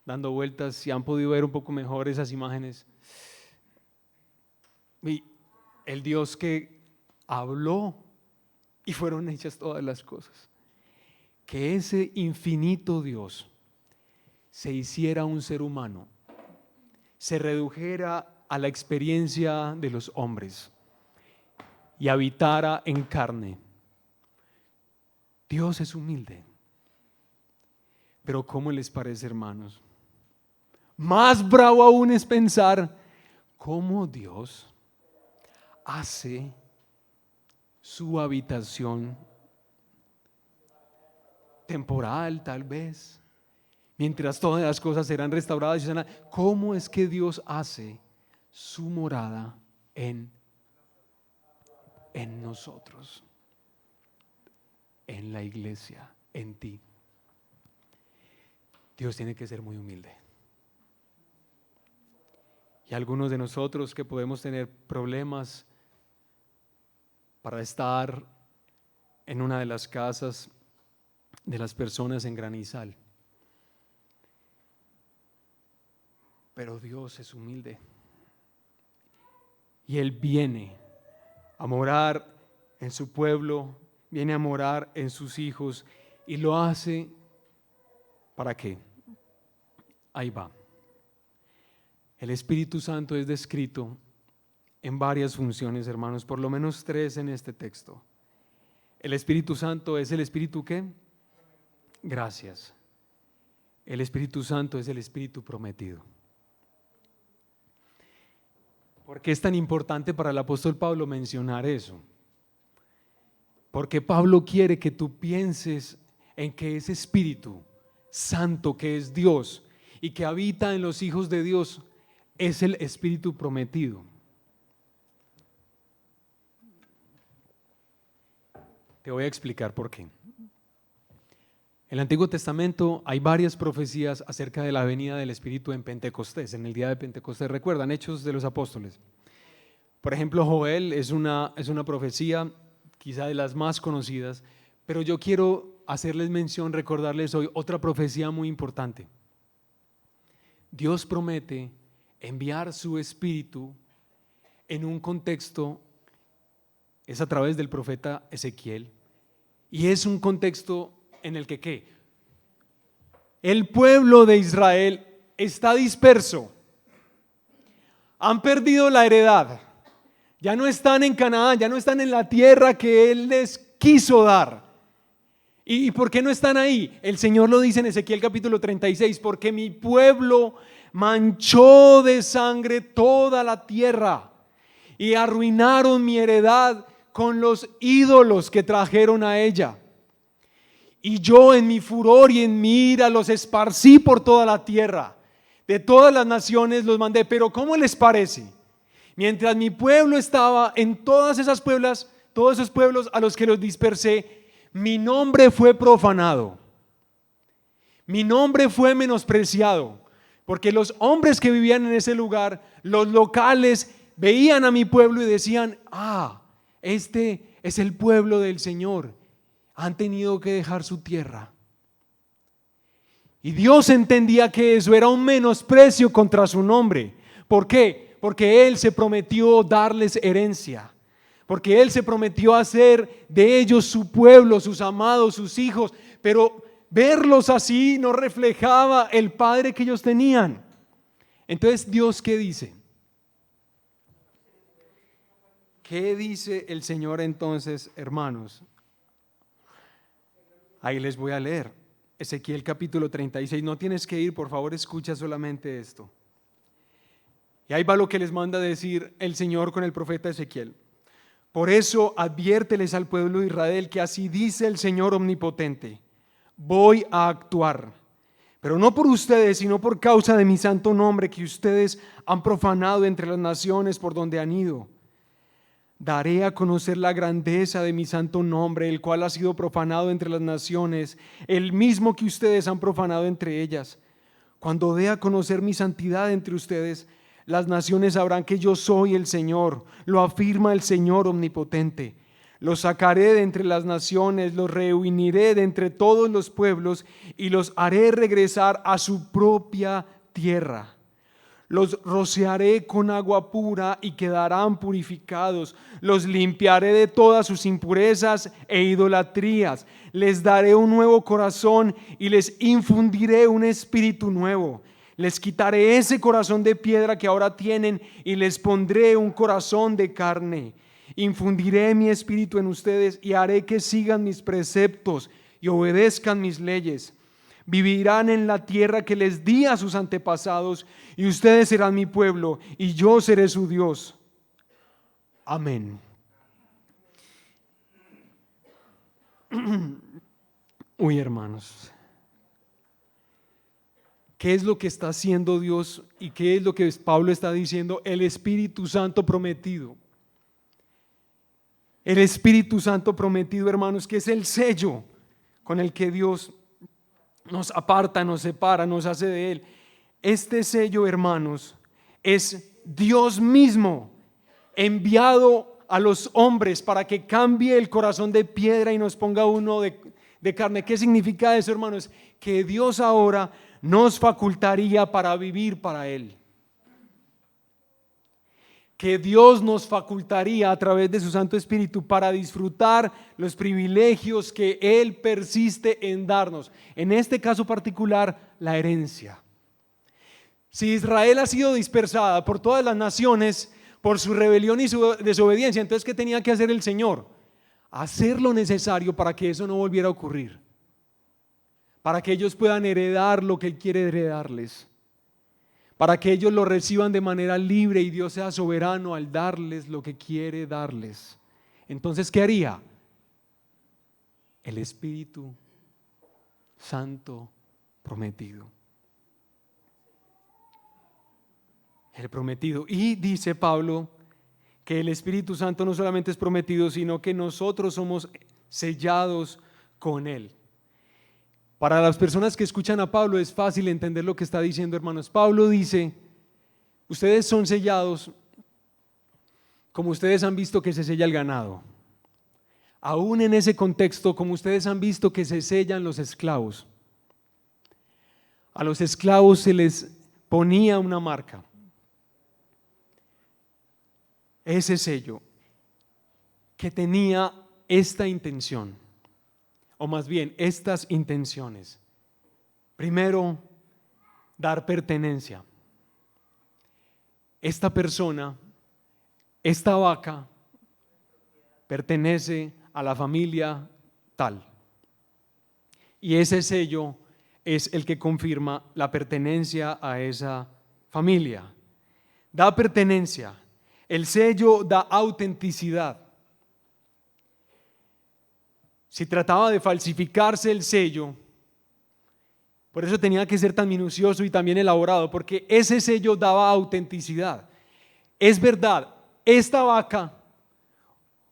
Speaker 2: dando vueltas, si han podido ver un poco mejor esas imágenes. Y el Dios que habló y fueron hechas todas las cosas. Que ese infinito Dios se hiciera un ser humano, se redujera a la experiencia de los hombres y habitara en carne. Dios es humilde. Pero ¿cómo les parece, hermanos? Más bravo aún es pensar cómo Dios hace su habitación temporal, tal vez, mientras todas las cosas serán restauradas y sanas. ¿Cómo es que Dios hace su morada en nosotros, en la iglesia, en ti? Dios tiene que ser muy humilde. Y algunos de nosotros que podemos tener problemas para estar en una de las casas de las personas en Granizal. Pero Dios es humilde. Y Él viene a morar en su pueblo, viene a morar en sus hijos y lo hace ¿para qué? Ahí va. El Espíritu Santo es descrito en varias funciones, hermanos, por lo menos 3 en este texto. El Espíritu Santo es el Espíritu ¿qué? Gracias. El Espíritu Santo es el Espíritu prometido. ¿Por qué es tan importante para el apóstol Pablo mencionar eso? Porque Pablo quiere que tú pienses en que ese Espíritu Santo, que es Dios y que habita en los hijos de Dios, es el Espíritu prometido. Te voy a explicar por qué. En el Antiguo Testamento hay varias profecías acerca de la venida del Espíritu en Pentecostés, en el día de Pentecostés. ¿Recuerdan? Hechos de los Apóstoles. Por ejemplo, Joel es una profecía quizá de las más conocidas, pero yo quiero hacerles mención, recordarles hoy otra profecía muy importante. Dios promete enviar su Espíritu en un contexto, es a través del profeta Ezequiel, Y es un contexto en el que ¿qué? El pueblo de Israel está disperso. Han perdido la heredad. Ya no están en Canaán, ya no están en la tierra que Él les quiso dar. ¿Y por qué no están ahí? El Señor lo dice en Ezequiel capítulo 36, porque mi pueblo manchó de sangre toda la tierra y arruinaron mi heredad con los ídolos que trajeron a ella. Y yo en mi furor y en mi ira los esparcí por toda la tierra. De todas las naciones los mandé, pero ¿cómo les parece? Mientras mi pueblo estaba en todas esas pueblos, todos esos pueblos a los que los dispersé, mi nombre fue profanado. Mi nombre fue menospreciado, porque los hombres que vivían en ese lugar, los locales, veían a mi pueblo y decían: este es el pueblo del Señor. Han tenido que dejar su tierra. Y Dios entendía que eso era un menosprecio contra su nombre. ¿Por qué? Porque Él se prometió darles herencia. Porque Él se prometió hacer de ellos su pueblo, sus amados, sus hijos. Pero verlos así no reflejaba el Padre que ellos tenían. Entonces, ¿Dios qué dice? ¿Qué dice el Señor entonces, hermanos? Ahí les voy a leer. Ezequiel capítulo 36. No tienes que ir, por favor, escucha solamente esto. Y ahí va lo que les manda decir el Señor con el profeta Ezequiel. Por eso adviérteles al pueblo de Israel que así dice el Señor omnipotente: voy a actuar, pero no por ustedes, sino por causa de mi santo nombre que ustedes han profanado entre las naciones por donde han ido. Daré a conocer la grandeza de mi santo nombre, el cual ha sido profanado entre las naciones, el mismo que ustedes han profanado entre ellas. Cuando dé a conocer mi santidad entre ustedes, las naciones sabrán que yo soy el Señor, lo afirma el Señor omnipotente. Los sacaré de entre las naciones, los reuniré de entre todos los pueblos y los haré regresar a su propia tierra. Los rociaré con agua pura y quedarán purificados. Los limpiaré de todas sus impurezas e idolatrías. Les daré un nuevo corazón y les infundiré un espíritu nuevo. Les quitaré ese corazón de piedra que ahora tienen y les pondré un corazón de carne. Infundiré mi espíritu en ustedes y haré que sigan mis preceptos y obedezcan mis leyes. Vivirán en la tierra que les di a sus antepasados y ustedes serán mi pueblo y yo seré su Dios. Amén. Uy, hermanos, ¿qué es lo que está haciendo Dios y qué es lo que Pablo está diciendo? El Espíritu Santo prometido. El Espíritu Santo prometido, hermanos, que es el sello con el que Dios nos aparta, nos separa, nos hace de Él. Este sello, hermanos, es Dios mismo enviado a los hombres para que cambie el corazón de piedra y nos ponga uno de carne. ¿Qué significa eso, hermanos? Que Dios ahora nos facultaría para vivir para Él. Que Dios nos facultaría a través de su Santo Espíritu para disfrutar los privilegios que Él persiste en darnos. En este caso particular, la herencia. Si Israel ha sido dispersada por todas las naciones por su rebelión y su desobediencia, entonces ¿qué tenía que hacer el Señor? Hacer lo necesario para que eso no volviera a ocurrir. Para que ellos puedan heredar lo que Él quiere heredarles. Para que ellos lo reciban de manera libre y Dios sea soberano al darles lo que quiere darles. Entonces, ¿qué haría? El Espíritu Santo prometido. El prometido. Y dice Pablo que el Espíritu Santo no solamente es prometido, sino que nosotros somos sellados con Él. Para las personas que escuchan a Pablo es fácil entender lo que está diciendo, hermanos. Pablo dice: ustedes son sellados como ustedes han visto que se sella el ganado. Aún en ese contexto, como ustedes han visto que se sellan los esclavos. A los esclavos se les ponía una marca. Ese sello que tenía esta intención. o más bien estas intenciones. Primero, dar pertenencia. Esta persona, esta vaca, pertenece a la familia tal. Y ese sello es el que confirma la pertenencia a esa familia. Da pertenencia. El sello da autenticidad. Si trataba de falsificarse el sello, por eso tenía que ser tan minucioso y también elaborado, porque ese sello daba autenticidad. Es verdad, esta vaca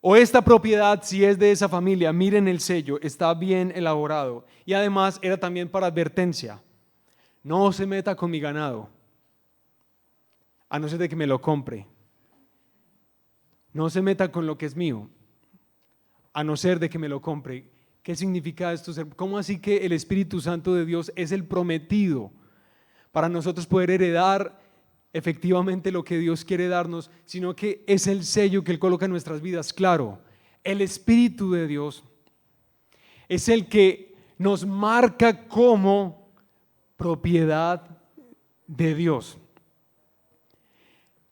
Speaker 2: o esta propiedad, si es de esa familia, miren el sello, está bien elaborado. Y además era también para advertencia: no se meta con mi ganado, a no ser de que me lo compre. No se meta con lo que es mío, a no ser de que me lo compre. ¿Qué significa esto? ¿Cómo así que el Espíritu Santo de Dios es el prometido para nosotros poder heredar efectivamente lo que Dios quiere darnos, sino que es el sello que Él coloca en nuestras vidas? Claro, el Espíritu de Dios es el que nos marca como propiedad de Dios.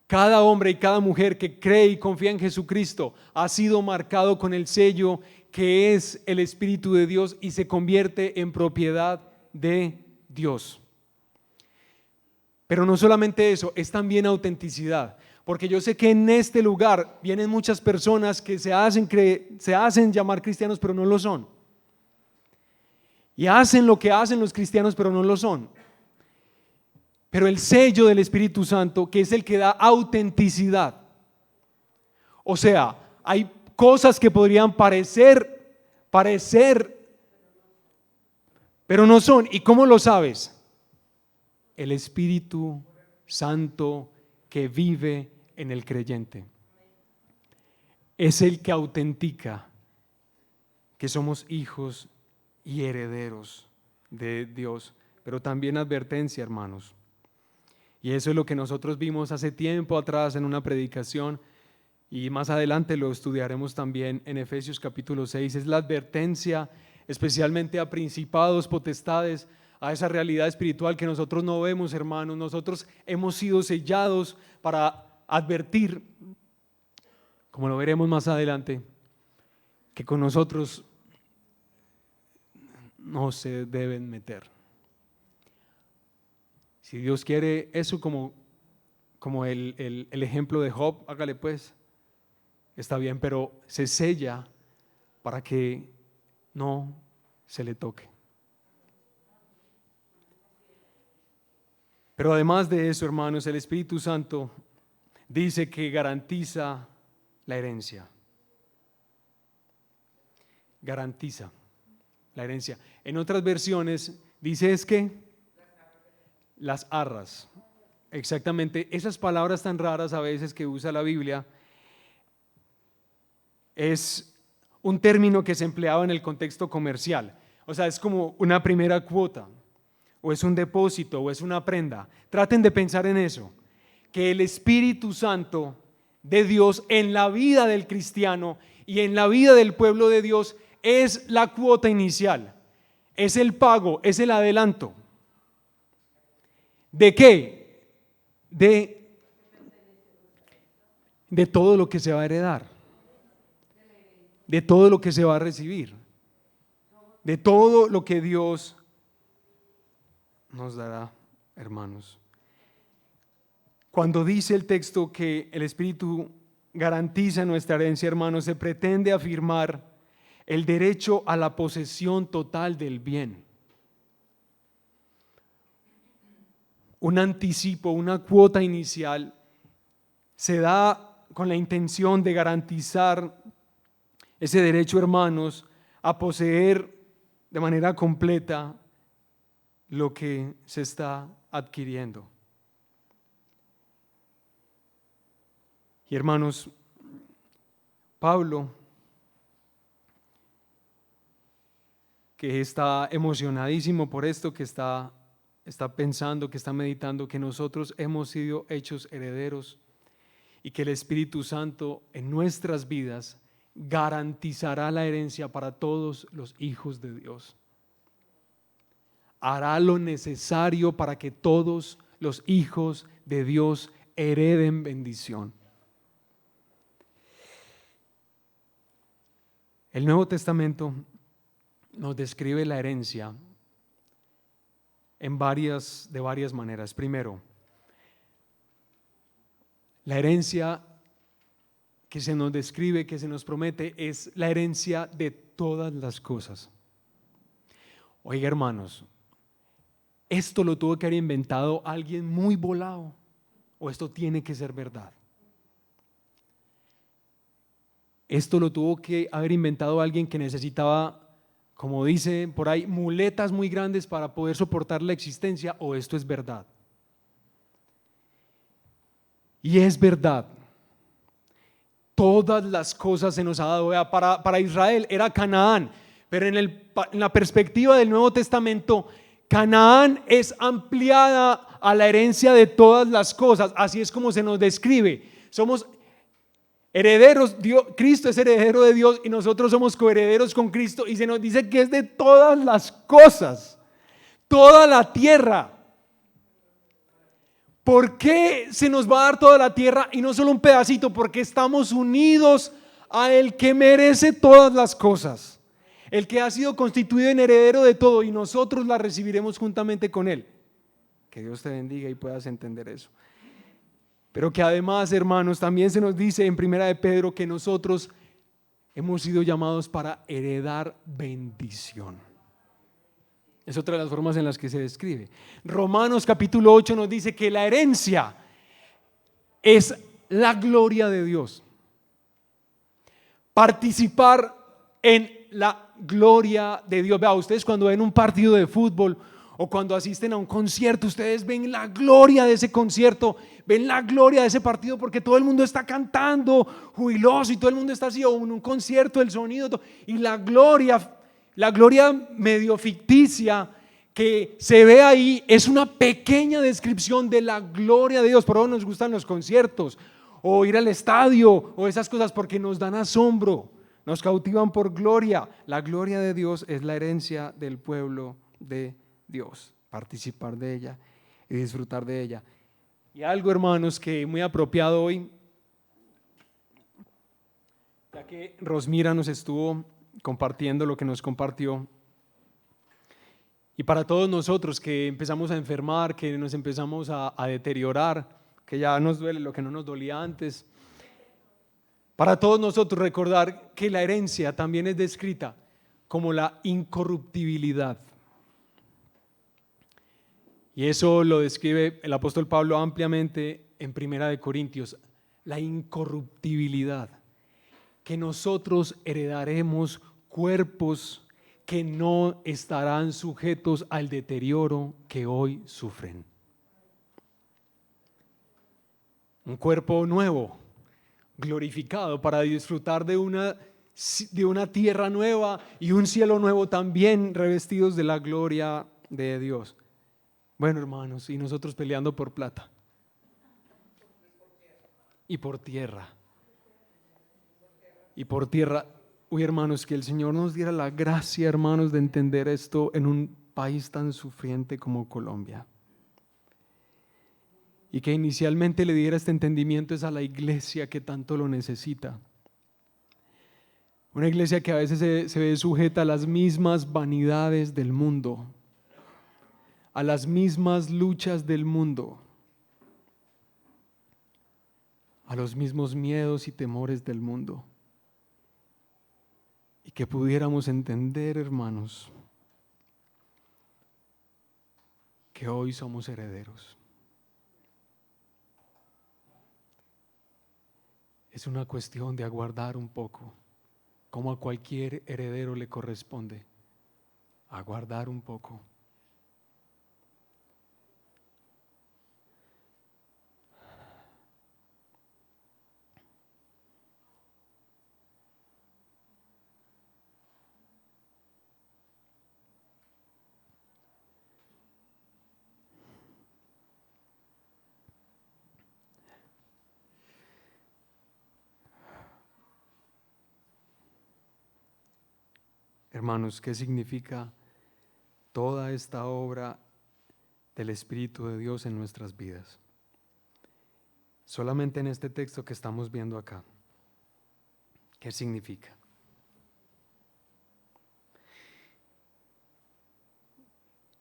Speaker 2: Cada hombre y cada mujer que cree y confía en Jesucristo ha sido marcado con el sello que es el Espíritu de Dios y se convierte en propiedad de Dios. Pero no solamente eso, es también autenticidad, porque yo sé que en este lugar vienen muchas personas que se hacen llamar cristianos, pero no lo son. Y hacen lo que hacen los cristianos, pero no lo son. Pero el sello del Espíritu Santo, que es el que da autenticidad. O sea, hay cosas que podrían parecer, pero no son. ¿Y cómo lo sabes? El Espíritu Santo que vive en el creyente es el que autentica que somos hijos y herederos de Dios. Pero también advertencia, hermanos. Y eso es lo que nosotros vimos hace tiempo atrás en una predicación, y más adelante lo estudiaremos también en Efesios capítulo 6. Es la advertencia especialmente a principados, potestades, a esa realidad espiritual que nosotros no vemos, hermanos. Nosotros hemos sido sellados para advertir, como lo veremos más adelante, que con nosotros no se deben meter. Si Dios quiere eso, como el ejemplo de Job, hágale pues, está bien, pero se sella para que no se le toque. Pero además de eso, hermanos, el Espíritu Santo dice que garantiza la herencia. Garantiza la herencia. En otras versiones dice es que las arras. Exactamente, esas palabras tan raras a veces que usa la Biblia es un término que se empleaba en el contexto comercial. O sea, es como una primera cuota, o es un depósito, o es una prenda. Traten de pensar en eso, que el Espíritu Santo de Dios en la vida del cristiano y en la vida del pueblo de Dios es la cuota inicial, es el pago, es el adelanto. ¿De qué? De todo lo que se va a heredar, de todo lo que se va a recibir, de todo lo que Dios nos dará, hermanos. Cuando dice el texto que el Espíritu garantiza nuestra herencia, hermanos, se pretende afirmar el derecho a la posesión total del bien. Un anticipo, una cuota inicial se da con la intención de garantizar ese derecho, hermanos, a poseer de manera completa lo que se está adquiriendo. Y hermanos, Pablo, que está emocionadísimo por esto, que está pensando, que está meditando, que nosotros hemos sido hechos herederos y que el Espíritu Santo en nuestras vidas garantizará la herencia para todos los hijos de Dios. Hará lo necesario para que todos los hijos de Dios hereden bendición. El Nuevo Testamento nos describe la herencia de varias maneras. Primero, la herencia que se nos describe, que se nos promete, es la herencia de todas las cosas. Oiga, hermanos, ¿esto lo tuvo que haber inventado alguien muy volado o esto tiene que ser verdad? Esto lo tuvo que haber inventado alguien que necesitaba, como dice por ahí, muletas muy grandes para poder soportar la existencia, o esto es verdad. Y es verdad. Todas las cosas se nos ha dado. Para Israel era Canaán, pero en la perspectiva del Nuevo Testamento, Canaán es ampliada a la herencia de todas las cosas. Así es como se nos describe. Somos herederos, Cristo es heredero de Dios y nosotros somos coherederos con Cristo, y se nos dice que es de todas las cosas, toda la tierra. ¿Por qué se nos va a dar toda la tierra y no solo un pedacito? Porque estamos unidos a el que merece todas las cosas, el que ha sido constituido en heredero de todo, y nosotros la recibiremos juntamente con él. Que Dios te bendiga y puedas entender eso. Pero que además, hermanos, también se nos dice en Primera de Pedro que nosotros hemos sido llamados para heredar bendición. Es otra de las formas en las que se describe. Romanos capítulo 8 nos dice que la herencia es la gloria de Dios. Participar en la gloria de Dios. Vea, ustedes cuando ven un partido de fútbol o cuando asisten a un concierto, ustedes ven la gloria de ese concierto, ven la gloria de ese partido, porque todo el mundo está cantando jubiloso y todo el mundo está así, o en un concierto, el sonido, todo, y la gloria medio ficticia que se ve ahí es una pequeña descripción de la gloria de Dios. Por eso nos gustan los conciertos o ir al estadio o esas cosas, porque nos dan asombro, nos cautivan por gloria. La gloria de Dios es la herencia del pueblo de Dios, participar de ella y disfrutar de ella. Y algo, hermanos, que muy apropiado hoy, ya que Rosmira nos estuvo compartiendo lo que nos compartió, y para todos nosotros que empezamos a enfermar, que nos empezamos a deteriorar, que ya nos duele lo que no nos dolía antes, para todos nosotros recordar que la herencia también es descrita como la incorruptibilidad. Y eso lo describe el apóstol Pablo ampliamente en Primera de Corintios, la incorruptibilidad, que nosotros heredaremos cuerpos que no estarán sujetos al deterioro que hoy sufren. Un cuerpo nuevo, glorificado, para disfrutar de una tierra nueva y un cielo nuevo también, revestidos de la gloria de Dios. Bueno, hermanos, y nosotros peleando por plata y por tierra. Y por tierra. Uy, hermanos, que el Señor nos diera la gracia, hermanos, de entender esto en un país tan sufriente como Colombia. Y que inicialmente le diera este entendimiento es a la iglesia que tanto lo necesita. Una iglesia que a veces se ve sujeta a las mismas vanidades del mundo, a las mismas luchas del mundo, a los mismos miedos y temores del mundo. Y que pudiéramos entender, hermanos, que hoy somos herederos. Es una cuestión de aguardar un poco, como a cualquier heredero le corresponde, aguardar un poco. Hermanos, ¿qué significa toda esta obra del Espíritu de Dios en nuestras vidas? Solamente en este texto que estamos viendo acá, ¿qué significa?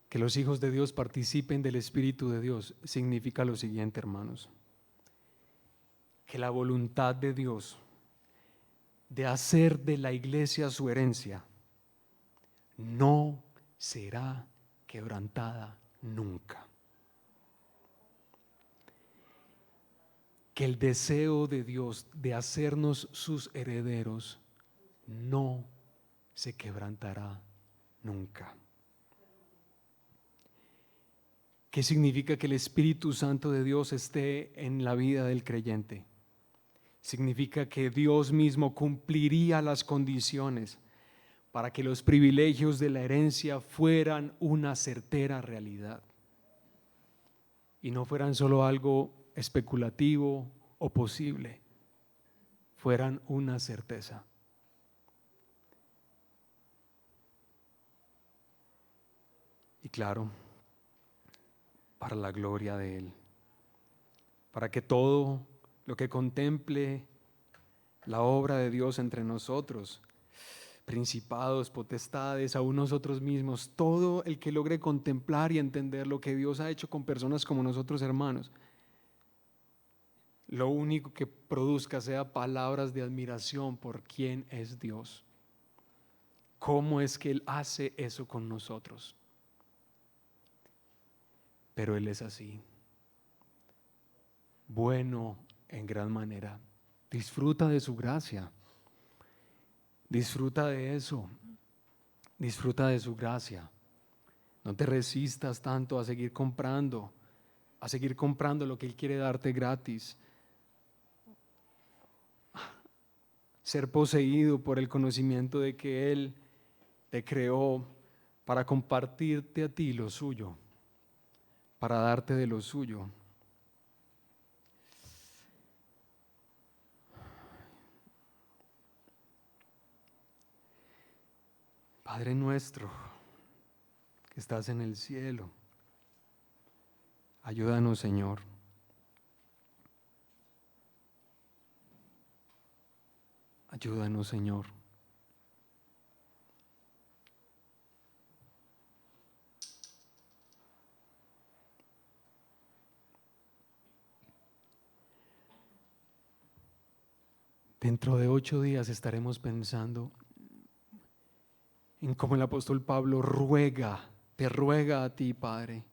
Speaker 2: Que los hijos de Dios participen del Espíritu de Dios significa lo siguiente, hermanos: que la voluntad de Dios de hacer de la iglesia su herencia no será quebrantada nunca. Que el deseo de Dios de hacernos sus herederos no se quebrantará nunca. ¿Qué significa que el Espíritu Santo de Dios esté en la vida del creyente? Significa que Dios mismo cumpliría las condiciones para que los privilegios de la herencia fueran una certera realidad y no fueran solo algo especulativo o posible, fueran una certeza. Y claro, para la gloria de Él, para que todo lo que contemple la obra de Dios entre nosotros, principados, potestades, aún nosotros mismos, todo el que logre contemplar y entender lo que Dios ha hecho con personas como nosotros, hermanos, lo único que produzca sea palabras de admiración por quién es Dios, cómo es que Él hace eso con nosotros. Pero Él es así, bueno en gran manera. Disfruta de su gracia, disfruta de eso, disfruta de su gracia. No te resistas tanto a seguir comprando lo que Él quiere darte gratis. Ser poseído por el conocimiento de que Él te creó para compartirte a ti lo suyo, para darte de lo suyo. Padre nuestro que estás en el cielo, ayúdanos, Señor. Ayúdanos, Señor. Dentro de 8 días estaremos pensando en cómo el apóstol Pablo te ruega a ti, Padre.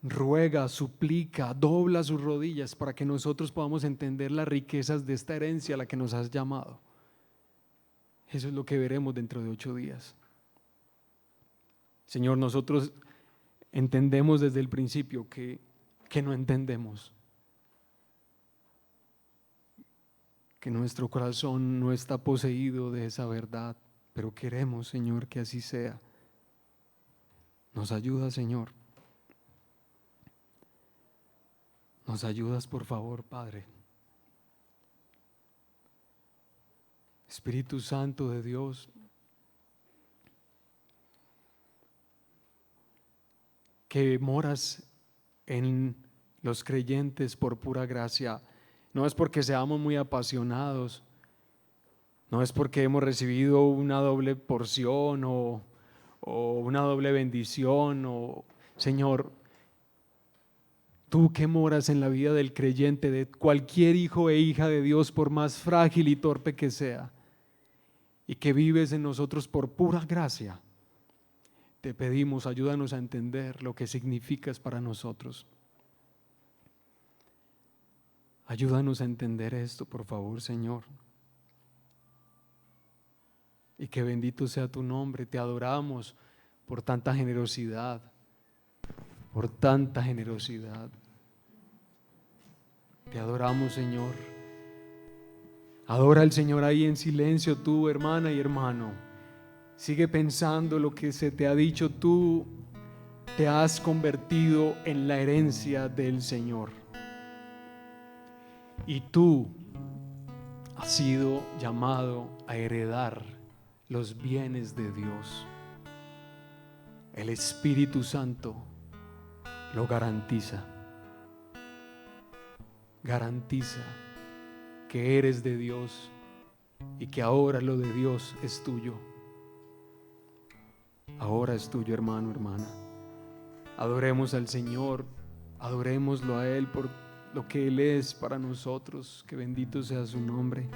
Speaker 2: Ruega, suplica, dobla sus rodillas para que nosotros podamos entender las riquezas de esta herencia a la que nos has llamado. Eso es lo que veremos dentro de 8 días. Señor, nosotros entendemos desde el principio que no entendemos, que nuestro corazón no está poseído de esa verdad, pero queremos, Señor, que así sea. Nos ayuda, Señor. Nos ayudas, por favor, Padre. Espíritu Santo de Dios, que moras en los creyentes por pura gracia. No es porque seamos muy apasionados, no es porque hemos recibido una doble porción o una doble bendición. Señor, tú que moras en la vida del creyente, de cualquier hijo e hija de Dios, por más frágil y torpe que sea, y que vives en nosotros por pura gracia, te pedimos, ayúdanos a entender lo que significas para nosotros. Ayúdanos a entender esto, por favor, Señor. Y que bendito sea tu nombre. Te adoramos por tanta generosidad, por tanta generosidad. Te adoramos, Señor. Adora al Señor ahí en silencio, tú, hermana y hermano. Sigue pensando lo que se te ha dicho. Tú te has convertido en la herencia del Señor. Y tú has sido llamado a heredar los bienes de Dios. El Espíritu Santo lo garantiza. Garantiza que eres de Dios y que ahora lo de Dios es tuyo. Ahora es tuyo, hermano, hermana. Adoremos al Señor, adorémoslo a Él por lo que Él es para nosotros. Que bendito sea su nombre.